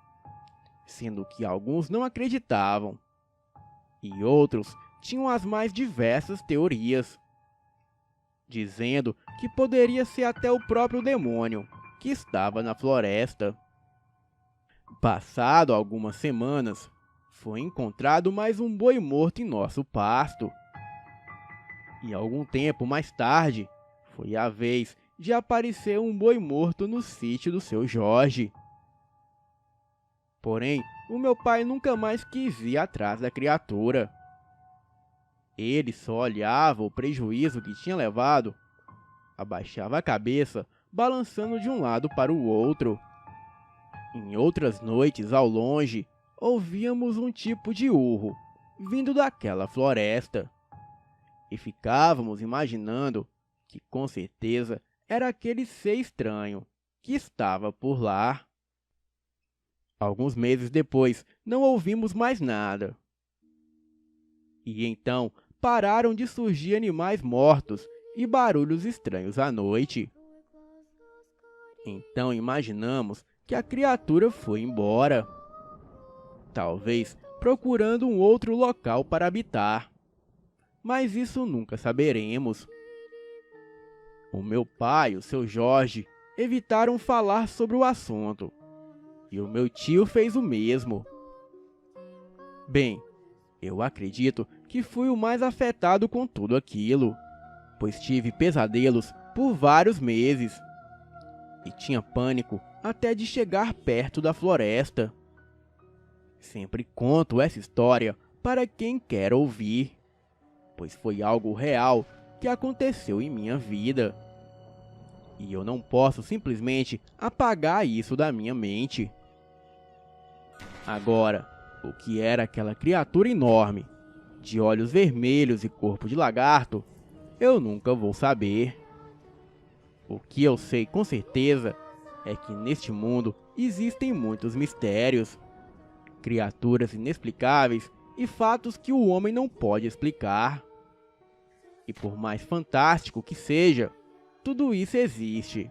[SPEAKER 1] sendo que alguns não acreditavam, e outros tinham as mais diversas teorias, dizendo que poderia ser até o próprio demônio que estava na floresta. Passado algumas semanas, foi encontrado mais um boi morto em nosso pasto. E algum tempo mais tarde, foi a vez de aparecer um boi morto no sítio do seu Jorge. Porém, o meu pai nunca mais quis ir atrás da criatura. Ele só olhava o prejuízo que tinha levado, abaixava a cabeça, balançando de um lado para o outro. Em outras noites, ao longe, ouvíamos um tipo de urro, vindo daquela floresta. E ficávamos imaginando que com certeza era aquele ser estranho que estava por lá. Alguns meses depois, não ouvimos mais nada. E então, pararam de surgir animais mortos e barulhos estranhos à noite. Então imaginamos que a criatura foi embora, talvez procurando um outro local para habitar. Mas isso nunca saberemos. O meu pai e o seu Jorge evitaram falar sobre o assunto, e o meu tio fez o mesmo. Bem, eu acredito que fui o mais afetado com tudo aquilo, pois tive pesadelos por vários meses, e tinha pânico até de chegar perto da floresta. Sempre conto essa história para quem quer ouvir, pois foi algo real que aconteceu em minha vida. E eu não posso simplesmente apagar isso da minha mente. Agora, o que era aquela criatura enorme, de olhos vermelhos e corpo de lagarto, eu nunca vou saber. O que eu sei com certeza é que neste mundo existem muitos mistérios, criaturas inexplicáveis e fatos que o homem não pode explicar. E por mais fantástico que seja, tudo isso existe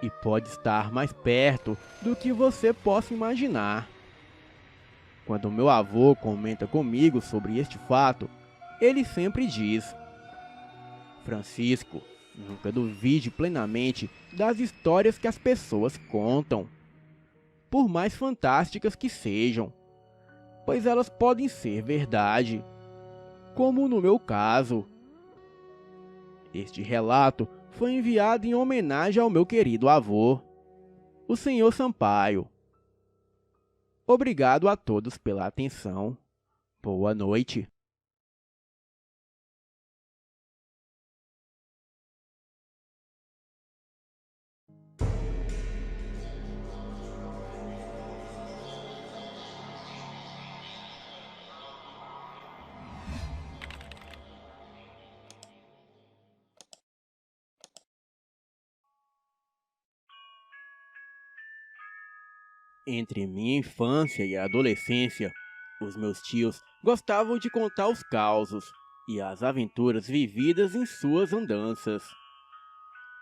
[SPEAKER 1] e pode estar mais perto do que você possa imaginar. Quando meu avô comenta comigo sobre este fato, ele sempre diz: Francisco, nunca duvide plenamente das histórias que as pessoas contam, por mais fantásticas que sejam, pois elas podem ser verdade, como no meu caso. Este relato foi enviado em homenagem ao meu querido avô, o Sr. Sampaio. Obrigado a todos pela atenção. Boa noite. Entre minha infância e a adolescência, os meus tios gostavam de contar os causos e as aventuras vividas em suas andanças.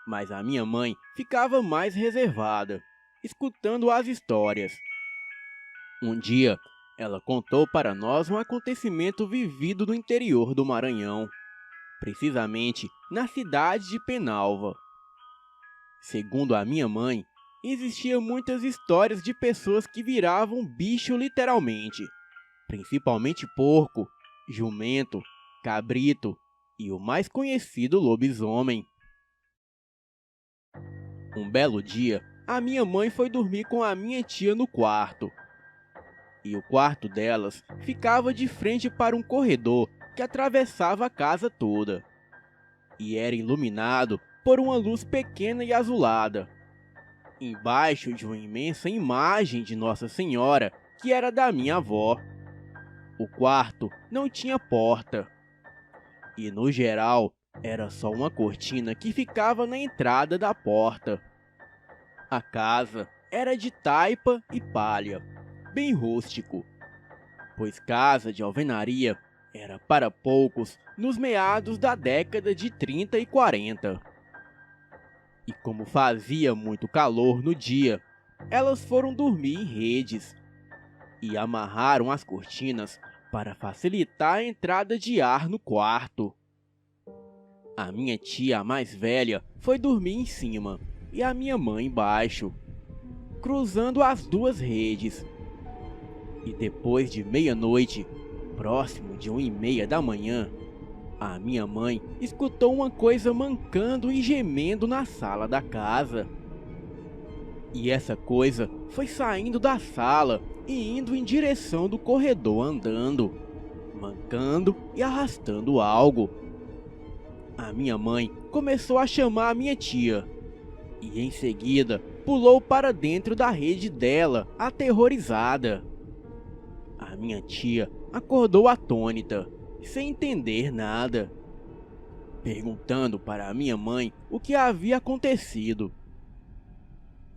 [SPEAKER 1] Mas a minha mãe ficava mais reservada, escutando as histórias. Um dia, ela contou para nós um acontecimento vivido no interior do Maranhão, precisamente na cidade de Penalva. Segundo a minha mãe, existiam muitas histórias de pessoas que viravam bicho literalmente, principalmente porco, jumento, cabrito e o mais conhecido lobisomem. Um belo dia, a minha mãe foi dormir com a minha tia no quarto. E o quarto delas ficava de frente para um corredor que atravessava a casa toda. E era iluminado por uma luz pequena e azulada, embaixo de uma imensa imagem de Nossa Senhora, que era da minha avó. O quarto não tinha porta, e no geral era só uma cortina que ficava na entrada da porta. A casa era de taipa e palha, bem rústico, pois casa de alvenaria era para poucos nos meados da década de 30 e 40. E como fazia muito calor no dia, elas foram dormir em redes e amarraram as cortinas para facilitar a entrada de ar no quarto. A minha tia, a mais velha, foi dormir em cima e a minha mãe embaixo, cruzando as duas redes. E depois de meia-noite, próximo de 1h30 da manhã, a minha mãe escutou uma coisa mancando e gemendo na sala da casa. E essa coisa foi saindo da sala e indo em direção do corredor andando, mancando e arrastando algo. A minha mãe começou a chamar a minha tia e em seguida pulou para dentro da rede dela, aterrorizada. A minha tia acordou atônita, sem entender nada, perguntando para a minha mãe o que havia acontecido.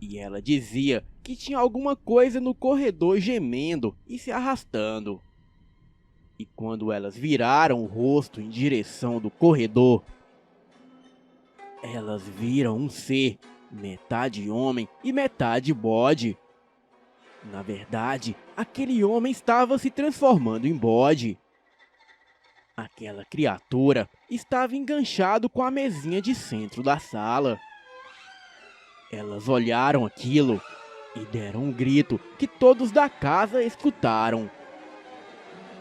[SPEAKER 1] E ela dizia que tinha alguma coisa no corredor gemendo e se arrastando. E quando elas viraram o rosto em direção do corredor, elas viram um ser, metade homem e metade bode. Na verdade, aquele homem estava se transformando em bode. Aquela criatura estava enganchado com a mesinha de centro da sala. Elas olharam aquilo e deram um grito que todos da casa escutaram.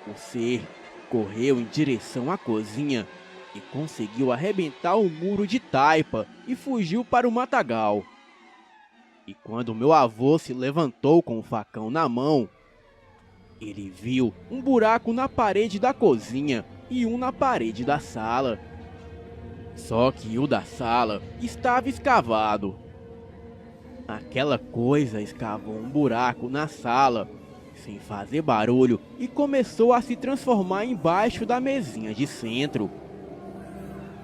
[SPEAKER 1] O ser correu em direção à cozinha e conseguiu arrebentar o muro de taipa e fugiu para o matagal. E quando meu avô se levantou com o facão na mão, ele viu um buraco na parede da cozinha e um na parede da sala. Só que o da sala estava escavado. Aquela coisa escavou um buraco na sala, sem fazer barulho, e começou a se transformar embaixo da mesinha de centro.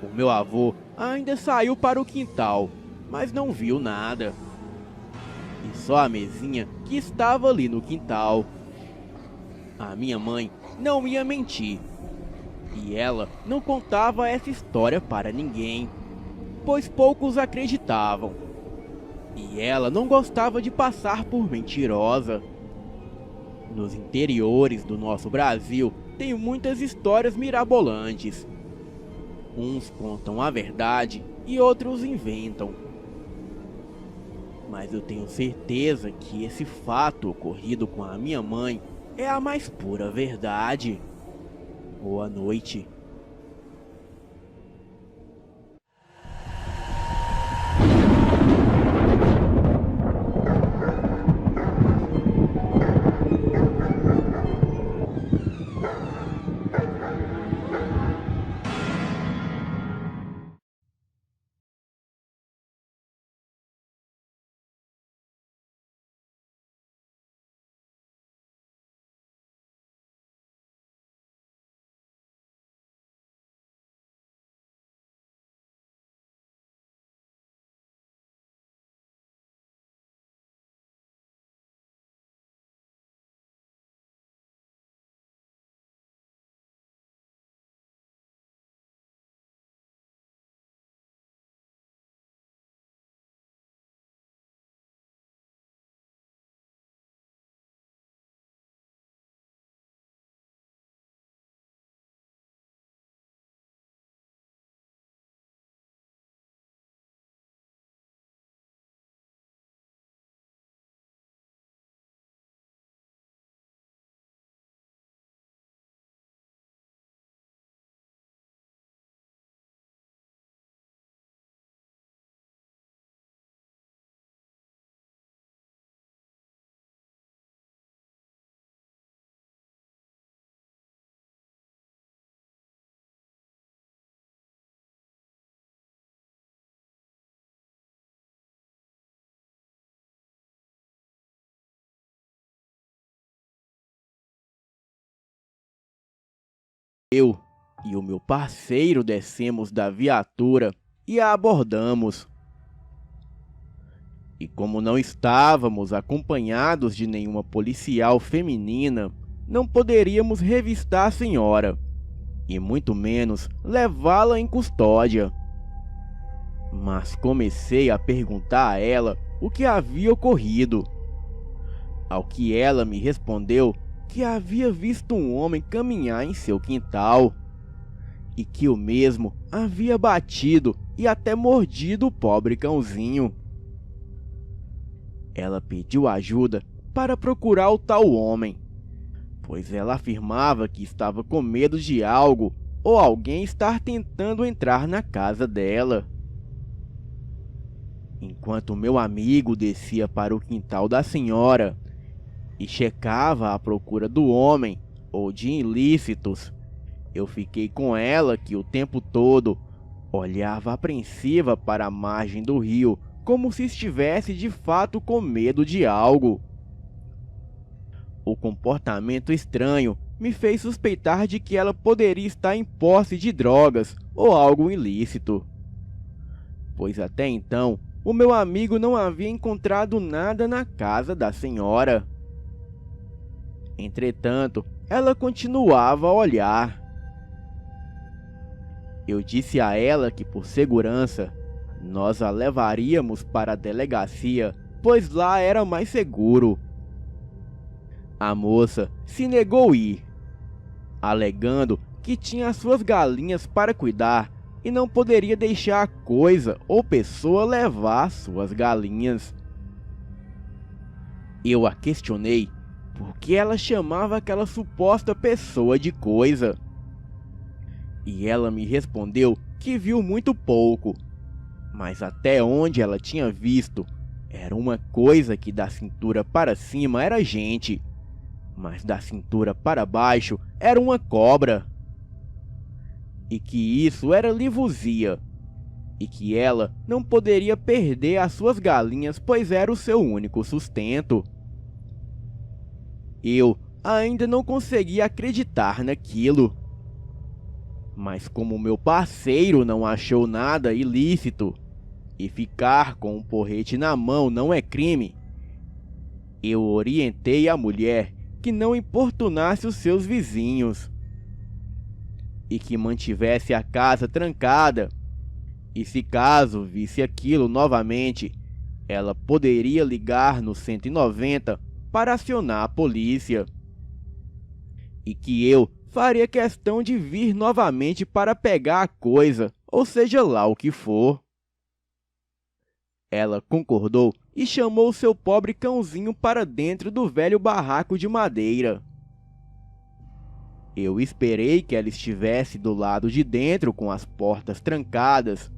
[SPEAKER 1] O meu avô ainda saiu para o quintal, mas não viu nada. E só a mesinha que estava ali no quintal. A minha mãe não ia mentir. E ela não contava essa história para ninguém, pois poucos acreditavam. E ela não gostava de passar por mentirosa. Nos interiores do nosso Brasil tem muitas histórias mirabolantes. Uns contam a verdade e outros inventam. Mas eu tenho certeza que esse fato ocorrido com a minha mãe é a mais pura verdade. Boa noite. Eu e o meu parceiro descemos da viatura e a abordamos. E como não estávamos acompanhados de nenhuma policial feminina, não poderíamos revistar a senhora, e muito menos levá-la em custódia. Mas comecei a perguntar a ela o que havia ocorrido, ao que ela me respondeu que havia visto um homem caminhar em seu quintal, e que o mesmo havia batido e até mordido o pobre cãozinho. Ela pediu ajuda para procurar o tal homem, pois ela afirmava que estava com medo de algo ou alguém estar tentando entrar na casa dela. Enquanto meu amigo descia para o quintal da senhora e checava à procura do homem ou de ilícitos, eu fiquei com ela que o tempo todo olhava apreensiva para a margem do rio, como se estivesse de fato com medo de algo. O comportamento estranho me fez suspeitar de que ela poderia estar em posse de drogas ou algo ilícito, pois até então o meu amigo não havia encontrado nada na casa da senhora. Entretanto, ela continuava a olhar. Eu disse a ela que, por segurança, nós a levaríamos para a delegacia, pois lá era mais seguro. A moça se negou a ir, alegando que tinha as suas galinhas para cuidar e não poderia deixar a coisa ou pessoa levar suas galinhas. Eu a questionei por que ela chamava aquela suposta pessoa de coisa. E ela me respondeu que viu muito pouco, mas até onde ela tinha visto, era uma coisa que da cintura para cima era gente, mas da cintura para baixo era uma cobra. E que isso era livuzia, e que ela não poderia perder as suas galinhas, pois era o seu único sustento. Eu ainda não conseguia acreditar naquilo. Mas como meu parceiro não achou nada ilícito, e ficar com um porrete na mão não é crime, eu orientei a mulher que não importunasse os seus vizinhos, e que mantivesse a casa trancada, e se caso visse aquilo novamente, ela poderia ligar no 190 para acionar a polícia, e que eu faria questão de vir novamente para pegar a coisa, ou seja lá o que for. Ela concordou e chamou seu pobre cãozinho para dentro do velho barraco de madeira. Eu esperei que ela estivesse do lado de dentro com as portas trancadas,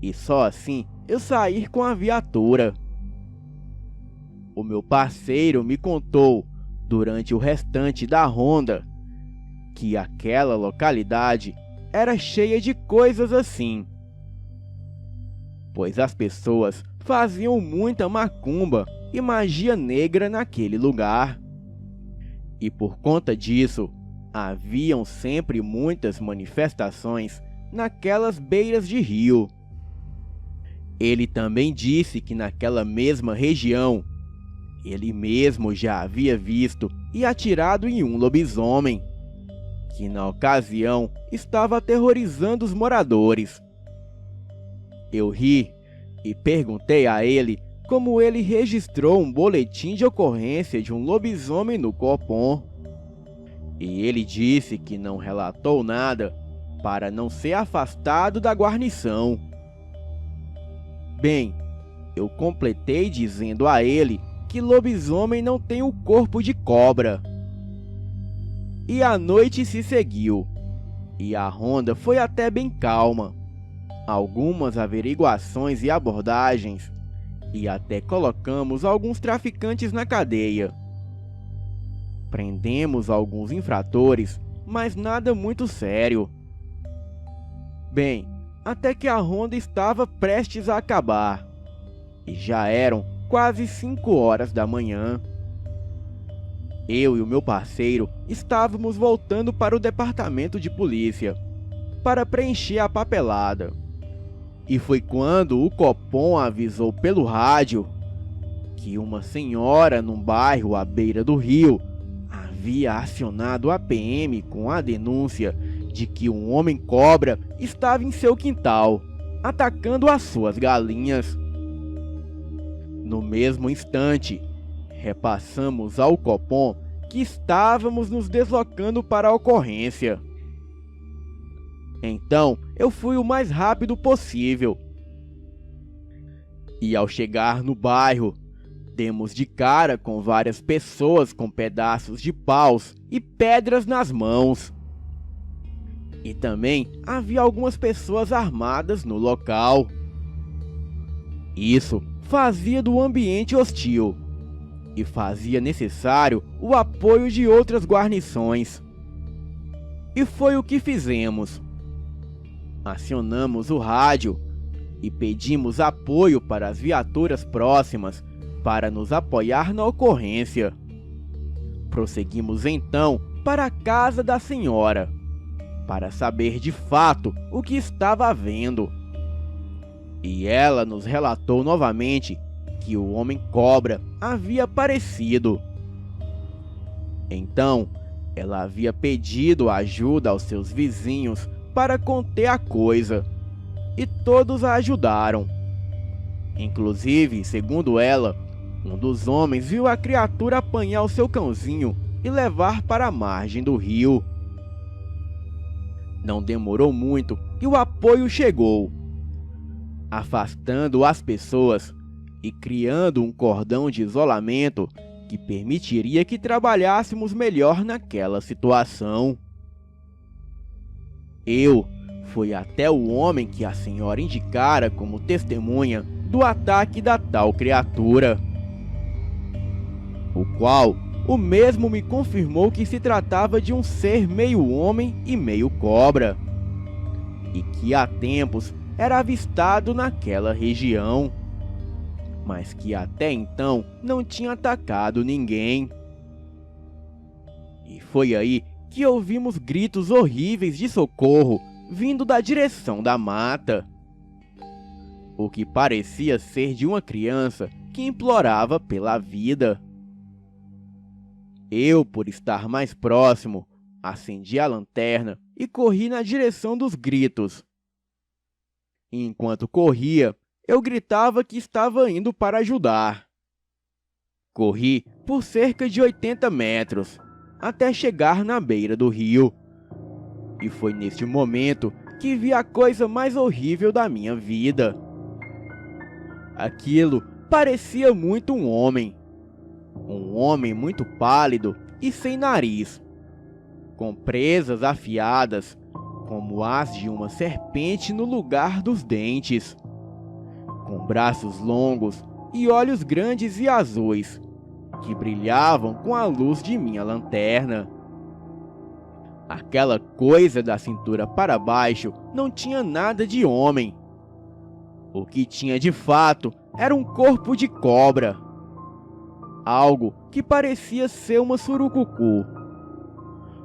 [SPEAKER 1] e só assim eu saí com a viatura. O meu parceiro me contou, durante o restante da ronda, que aquela localidade era cheia de coisas assim, pois as pessoas faziam muita macumba e magia negra naquele lugar. E por conta disso, haviam sempre muitas manifestações naquelas beiras de rio. Ele também disse que naquela mesma região, ele mesmo já havia visto e atirado em um lobisomem, que na ocasião estava aterrorizando os moradores. Eu ri e perguntei a ele como ele registrou um boletim de ocorrência de um lobisomem no Copom. E ele disse que não relatou nada para não ser afastado da guarnição. Bem, eu completei dizendo a ele que lobisomem não tem o corpo de cobra. E a noite se seguiu, e a ronda foi até bem calma. Algumas averiguações e abordagens, e até colocamos alguns traficantes na cadeia. Prendemos alguns infratores, mas nada muito sério. Bem, até que a ronda estava prestes a acabar, e já eram quase 5 horas da manhã. Eu e o meu parceiro estávamos voltando para o departamento de polícia para preencher a papelada. E foi quando o Copom avisou pelo rádio que uma senhora num bairro à beira do rio havia acionado a PM com a denúncia de que um homem-cobra estava em seu quintal, atacando as suas galinhas. No mesmo instante, repassamos ao Copom que estávamos nos deslocando para a ocorrência. Então, eu fui o mais rápido possível. E ao chegar no bairro, demos de cara com várias pessoas com pedaços de paus e pedras nas mãos. E também havia algumas pessoas armadas no local. Isso fazia do ambiente hostil e fazia necessário o apoio de outras guarnições. E foi o que fizemos. Acionamos o rádio e pedimos apoio para as viaturas próximas para nos apoiar na ocorrência. Prosseguimos então para a casa da senhora, para saber de fato o que estava havendo. E ela nos relatou novamente que o homem-cobra havia aparecido. Então, ela havia pedido ajuda aos seus vizinhos para conter a coisa, e todos a ajudaram. Inclusive, segundo ela, um dos homens viu a criatura apanhar o seu cãozinho e levar para a margem do rio. Não demorou muito e o apoio chegou, afastando as pessoas e criando um cordão de isolamento que permitiria que trabalhássemos melhor naquela situação. Eu fui até o homem que a senhora indicara como testemunha do ataque da tal criatura, o qual o mesmo me confirmou que se tratava de um ser meio homem e meio cobra, e que há tempos era avistado naquela região, mas que até então não tinha atacado ninguém. E foi aí que ouvimos gritos horríveis de socorro vindo da direção da mata, o que parecia ser de uma criança que implorava pela vida. Eu, por estar mais próximo, acendi a lanterna e corri na direção dos gritos. E enquanto corria, eu gritava que estava indo para ajudar. Corri por cerca de 80 metros, até chegar na beira do rio. E foi neste momento que vi a coisa mais horrível da minha vida. Aquilo parecia muito um homem muito pálido e sem nariz, com presas afiadas, como as de uma serpente no lugar dos dentes, com braços longos e olhos grandes e azuis, que brilhavam com a luz de minha lanterna. Aquela coisa da cintura para baixo não tinha nada de homem. O que tinha de fato era um corpo de cobra, algo que parecia ser uma surucucu.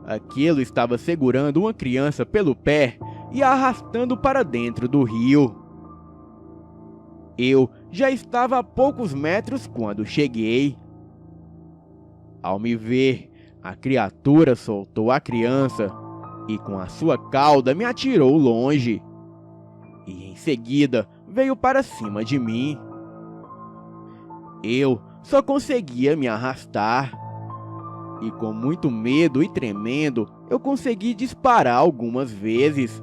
[SPEAKER 1] Aquilo estava segurando uma criança pelo pé e a arrastando para dentro do rio. Eu já estava a poucos metros quando cheguei. Ao me ver, a criatura soltou a criança e com a sua cauda me atirou longe. E em seguida veio para cima de mim. Eu só conseguia me arrastar. E com muito medo e tremendo, eu consegui disparar algumas vezes.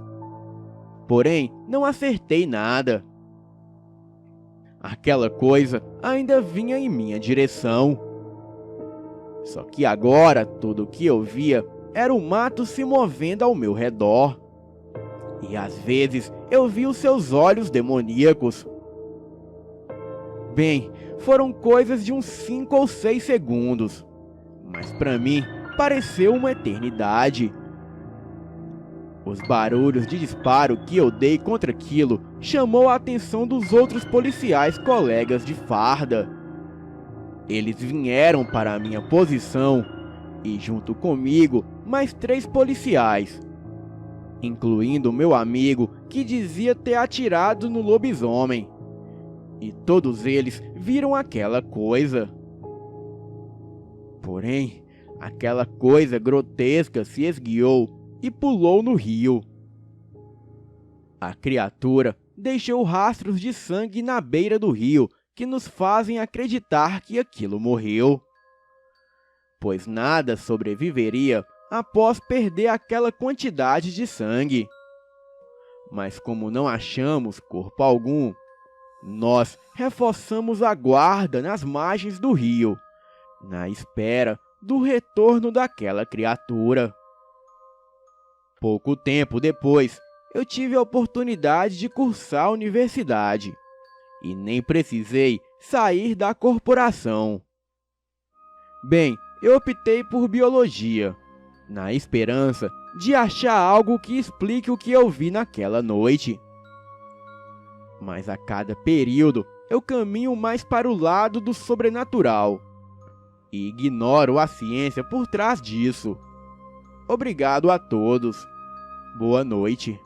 [SPEAKER 1] Porém, não acertei nada. Aquela coisa ainda vinha em minha direção. Só que agora tudo o que eu via era o mato se movendo ao meu redor. E às vezes eu via os seus olhos demoníacos. Bem, foram coisas de uns 5 ou 6 segundos. Mas para mim, pareceu uma eternidade. Os barulhos de disparo que eu dei contra aquilo chamou a atenção dos outros policiais colegas de farda. Eles vieram para a minha posição e junto comigo mais 3 policiais, incluindo meu amigo que dizia ter atirado no lobisomem. E todos eles viram aquela coisa. Porém, aquela coisa grotesca se esguiou e pulou no rio. A criatura deixou rastros de sangue na beira do rio que nos fazem acreditar que aquilo morreu, pois nada sobreviveria após perder aquela quantidade de sangue. Mas como não achamos corpo algum, nós reforçamos a guarda nas margens do rio, na espera do retorno daquela criatura. Pouco tempo depois, eu tive a oportunidade de cursar a universidade e nem precisei sair da corporação. Bem, eu optei por biologia, na esperança de achar algo que explique o que eu vi naquela noite. Mas a cada período eu caminho mais para o lado do sobrenatural e ignoro a ciência por trás disso. Obrigado a todos. Boa noite.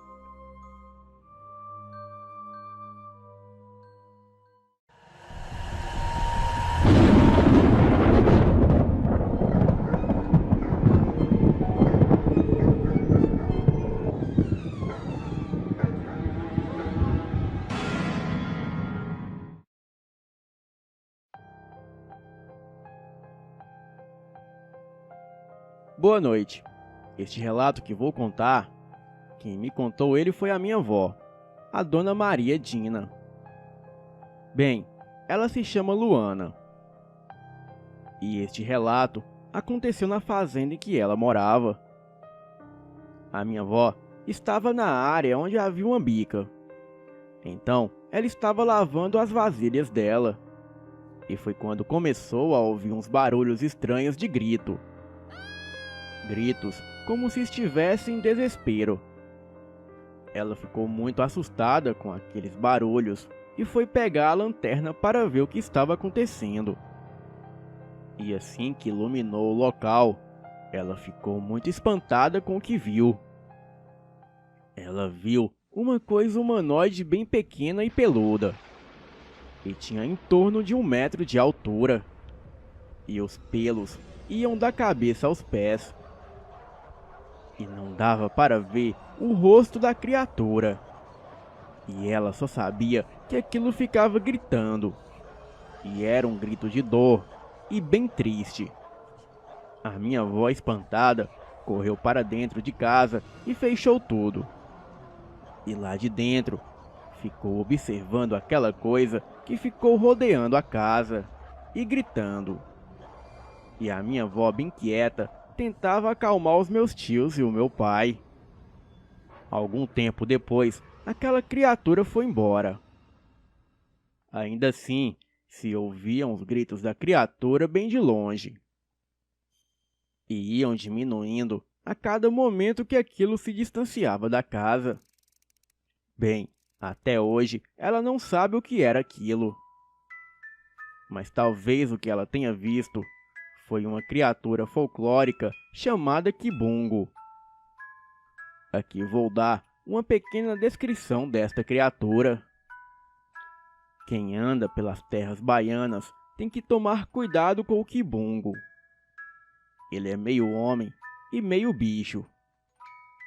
[SPEAKER 1] Boa noite. Este relato que vou contar, quem me contou ele foi a minha avó, a Dona Maria Dina. Bem, ela se chama Luana. E este relato aconteceu na fazenda em que ela morava. A minha avó estava na área onde havia uma bica. Então, ela estava lavando as vasilhas dela. E foi quando começou a ouvir uns barulhos estranhos de grito. Gritos como se estivesse em desespero. Ela ficou muito assustada com aqueles barulhos e foi pegar a lanterna para ver o que estava acontecendo. E assim que iluminou o local, ela ficou muito espantada com o que viu. Ela viu uma coisa humanoide bem pequena e peluda, e tinha em torno de 1 metro de altura, e os pelos iam da cabeça aos pés. E não dava para ver o rosto da criatura. E ela só sabia que aquilo ficava gritando. E era um grito de dor e bem triste. A minha avó, espantada, correu para dentro de casa e fechou tudo. E lá de dentro, ficou observando aquela coisa que ficou rodeando a casa e gritando. E a minha avó, bem quieta, tentava acalmar os meus tios e o meu pai. Algum tempo depois, aquela criatura foi embora. Ainda assim, se ouviam os gritos da criatura bem de longe. E iam diminuindo a cada momento que aquilo se distanciava da casa. Bem, até hoje ela não sabe o que era aquilo. Mas talvez o que ela tenha visto foi uma criatura folclórica chamada Kibungo. Aqui vou dar uma pequena descrição desta criatura. Quem anda pelas terras baianas tem que tomar cuidado com o Kibungo. Ele é meio homem e meio bicho.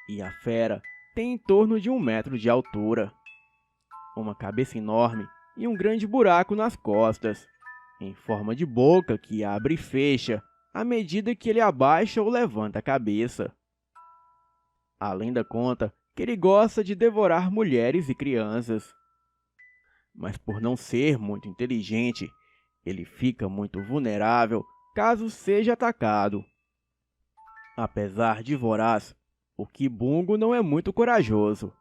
[SPEAKER 1] E a fera tem em torno de 1 metro de altura, uma cabeça enorme e um grande buraco nas costas, em forma de boca que abre e fecha à medida que ele abaixa ou levanta a cabeça. Além da conta que ele gosta de devorar mulheres e crianças. Mas por não ser muito inteligente, ele fica muito vulnerável caso seja atacado. Apesar de voraz, o Kibungo não é muito corajoso.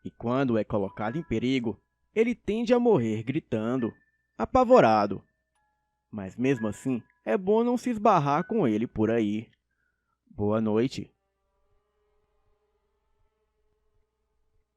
[SPEAKER 1] E quando é colocado em perigo, ele tende a morrer gritando, apavorado. Mas mesmo assim, é bom não se esbarrar com ele por aí. Boa noite.